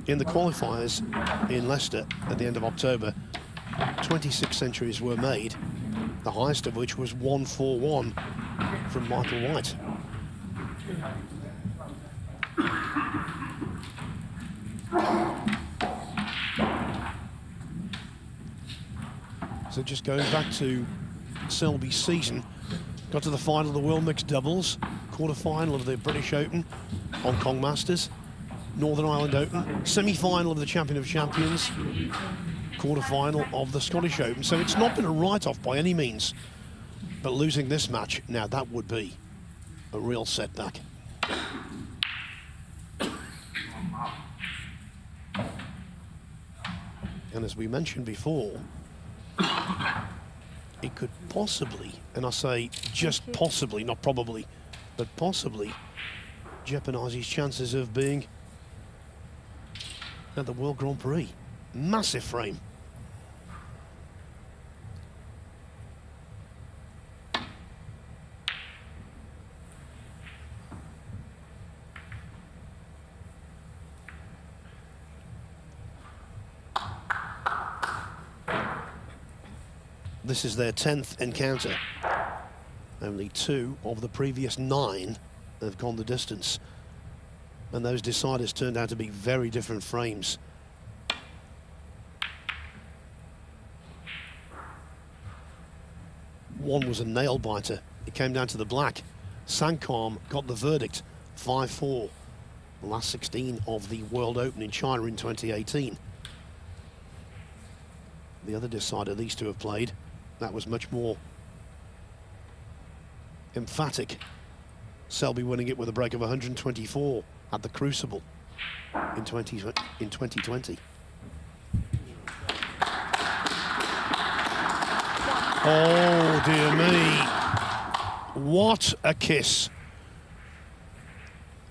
In the qualifiers in Leicester at the end of October, 26 centuries were made, the highest of which was 141 from Michael White. So just going back to Selby's season, got to the final of the World Mixed Doubles, quarter-final of the British Open, Hong Kong Masters, Northern Ireland Open, semi-final of the Champion of Champions, quarter-final of the Scottish Open. So it's not been a write-off by any means. But losing this match, now that would be a real setback. And as we mentioned before, it could possibly, and I say just possibly, not probably, but possibly, jeopardise his chances of being at the World Grand Prix. Massive frame. This is their 10th encounter. Only 2 of the previous 9 have gone the distance. And those deciders turned out to be very different frames. One was a nail-biter. It came down to the black. Saengkham got the verdict, 5-4. The last 16 of the World Open in China in 2018. The other decider these two have played, that was much more emphatic. Selby winning it with a break of 124 at the Crucible in 2020. Oh, dear me. What a kiss.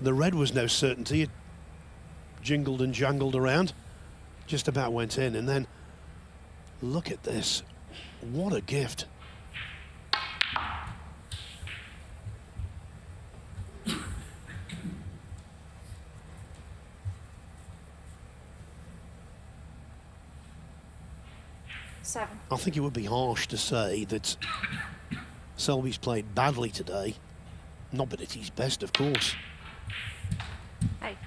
The red was no certainty. It jingled and jangled around. Just about went in. And then, look at this. What a gift. I think it would be harsh to say that Selby's played badly today. Not that it's his best, of course. 8.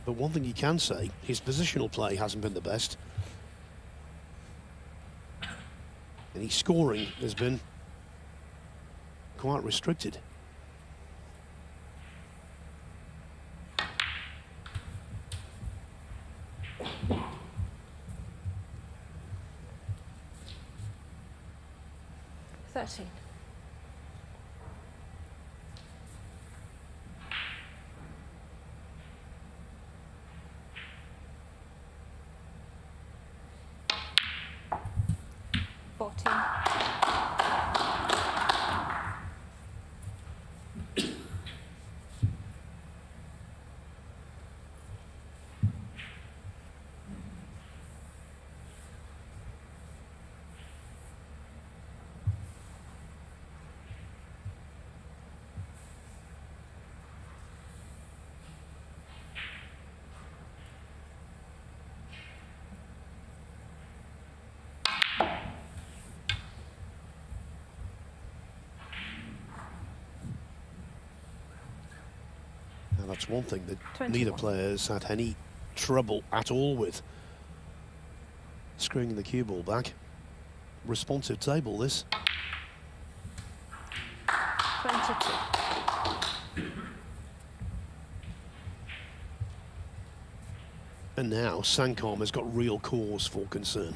But one thing you can say, his positional play hasn't been the best. And his scoring has been quite restricted. $13. Now that's one thing that 21. neither player has had any trouble at all with. Screwing the cue ball back. Responsive table, this. 22. And now Saengkham has got real cause for concern.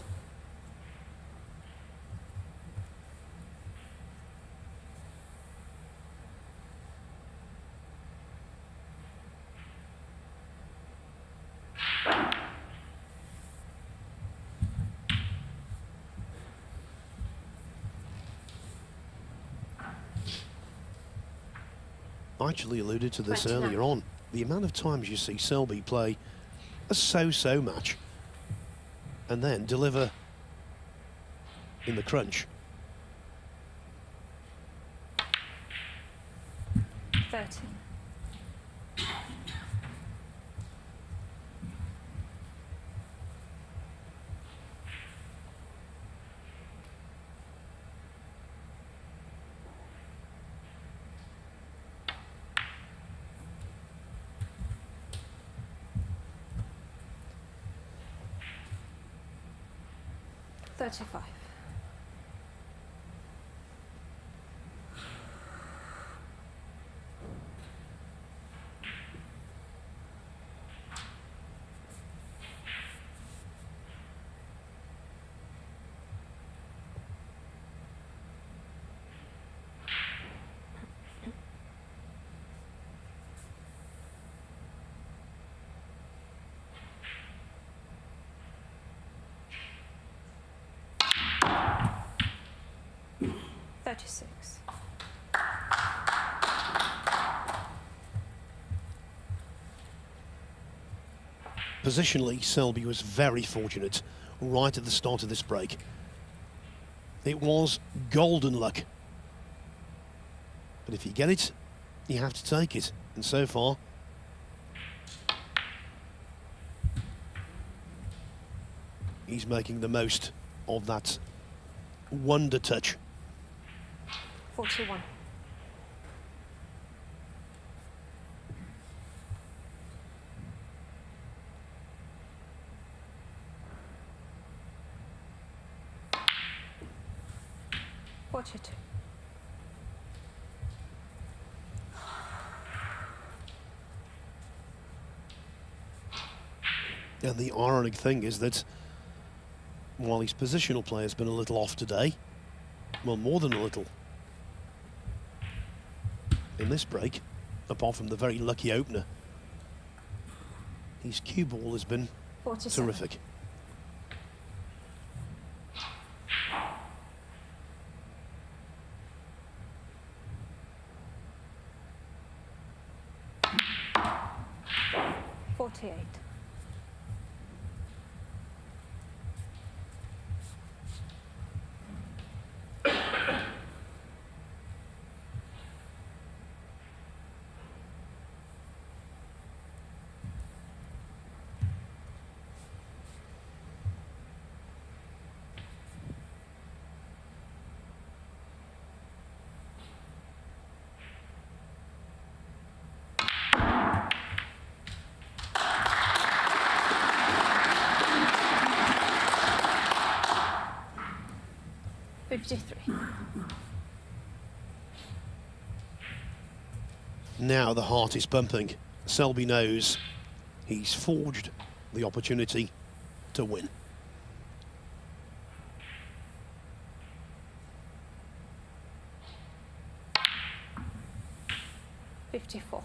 I actually alluded to this 29. earlier on. The amount of times you see Selby play a so-so match and then deliver in the crunch. 13. $35. 36. Positionally, Selby was very fortunate right at the start of this break. It was golden luck. But if you get it, you have to take it. And so far, he's making the most of that wonder touch. 41. Watch. And the ironic thing is that while his positional play has been a little off today, well, more than a little, in this break, apart from the very lucky opener, his cue ball has been 47. terrific. Now the heart is pumping. Selby knows he's forged the opportunity to win. .54.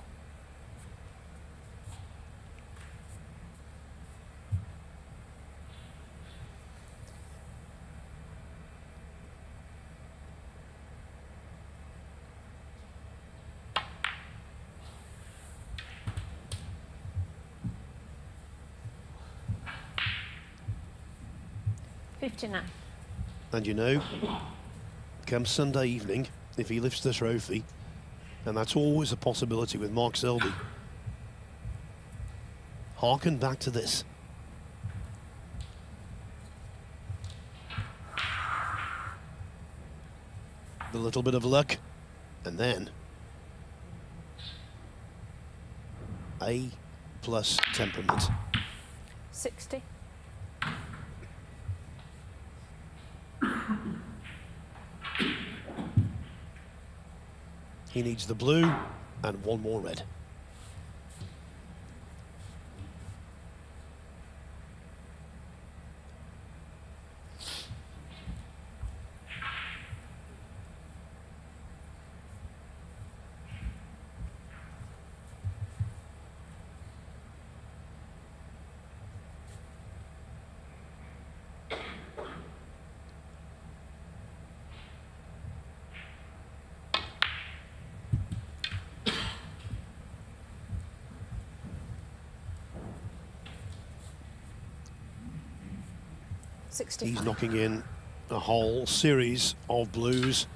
.59. And you know, come Sunday evening, if he lifts the trophy, and that's always a possibility with Mark Selby, harken back to this. The little bit of luck, and then A+ temperament. 60. He needs the blue and one more red. He's knocking in a whole series of blues,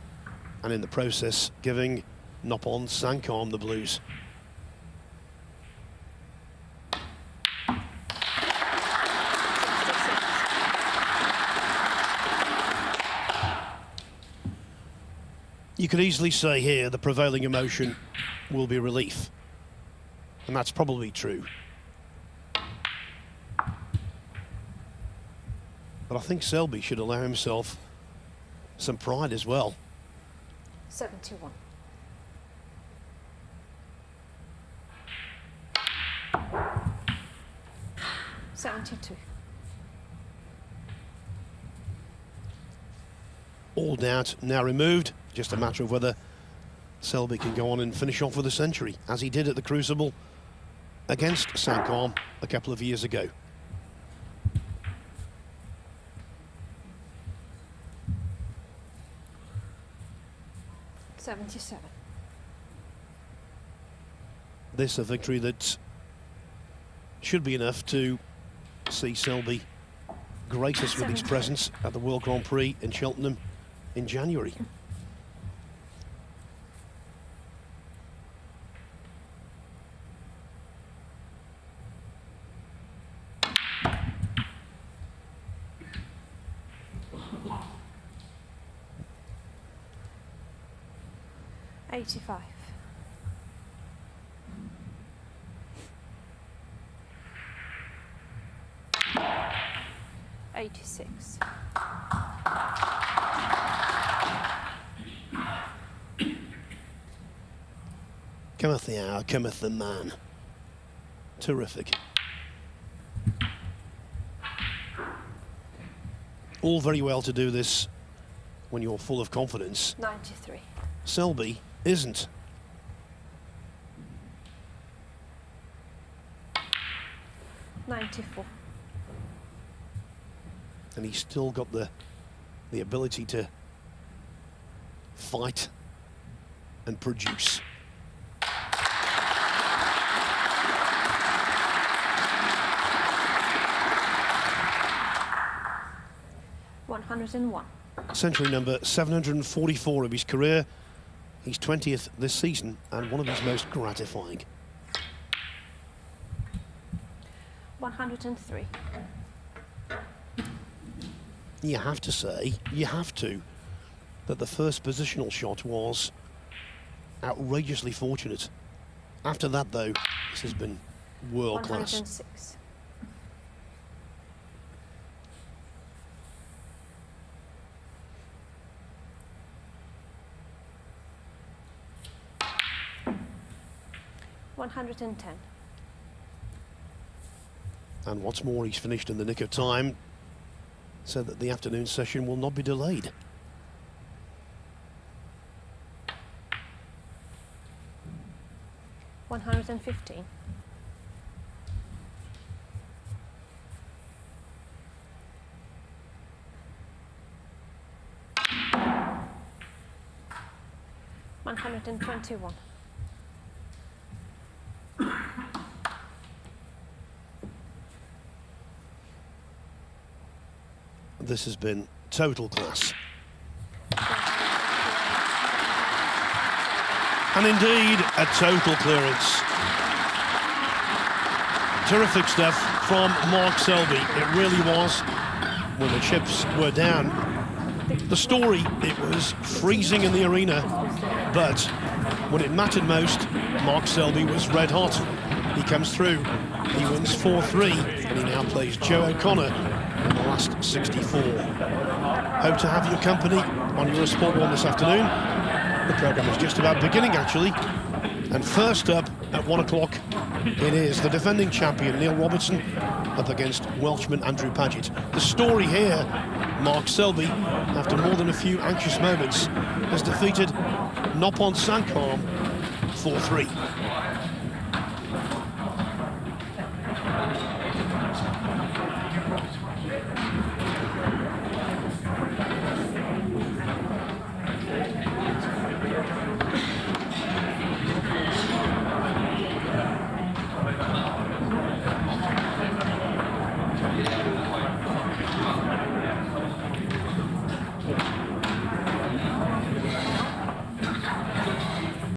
and in the process giving Noppon Saengkham the blues. You could easily say here the prevailing emotion will be relief, and that's probably true. But I think Selby should allow himself some pride as well. 71. .72. All doubt now removed. Just a matter of whether Selby can go on and finish off with a century, as he did at the Crucible against Saengkham a couple of years ago. 77. This a victory that should be enough to see Selby grace us with his presence at the World Grand Prix in Cheltenham in January. $85. 86. Cometh the hour, cometh the man. Terrific. All very well to do this when you're full of confidence. 93. Selby isn't. $94. And he's still got the ability to fight and produce. $101. Century number 744 of his career. He's 20th this season and one of his most gratifying. 103. You have to say, that the first positional shot was outrageously fortunate. After that, though, this has been world class. 106. $110. And what's more, he's finished in the nick of time, so that the afternoon session will not be delayed. $115. $121. This has been total class. And indeed, a total clearance. Terrific stuff from Mark Selby. It really was, when the chips were down. The story, it was freezing in the arena, but when it mattered most, Mark Selby was red hot. He comes through, he wins 4-3, and he now plays Joe O'Connor in the last 64. Hope to have your company on Eurosport 1 this afternoon. The programme is just about beginning, actually. And first up at 1 o'clock, it is the defending champion, Neil Robertson, up against Welshman Andrew Paget. The story here, Mark Selby, after more than a few anxious moments, has defeated Noppon Saengkham 4-3.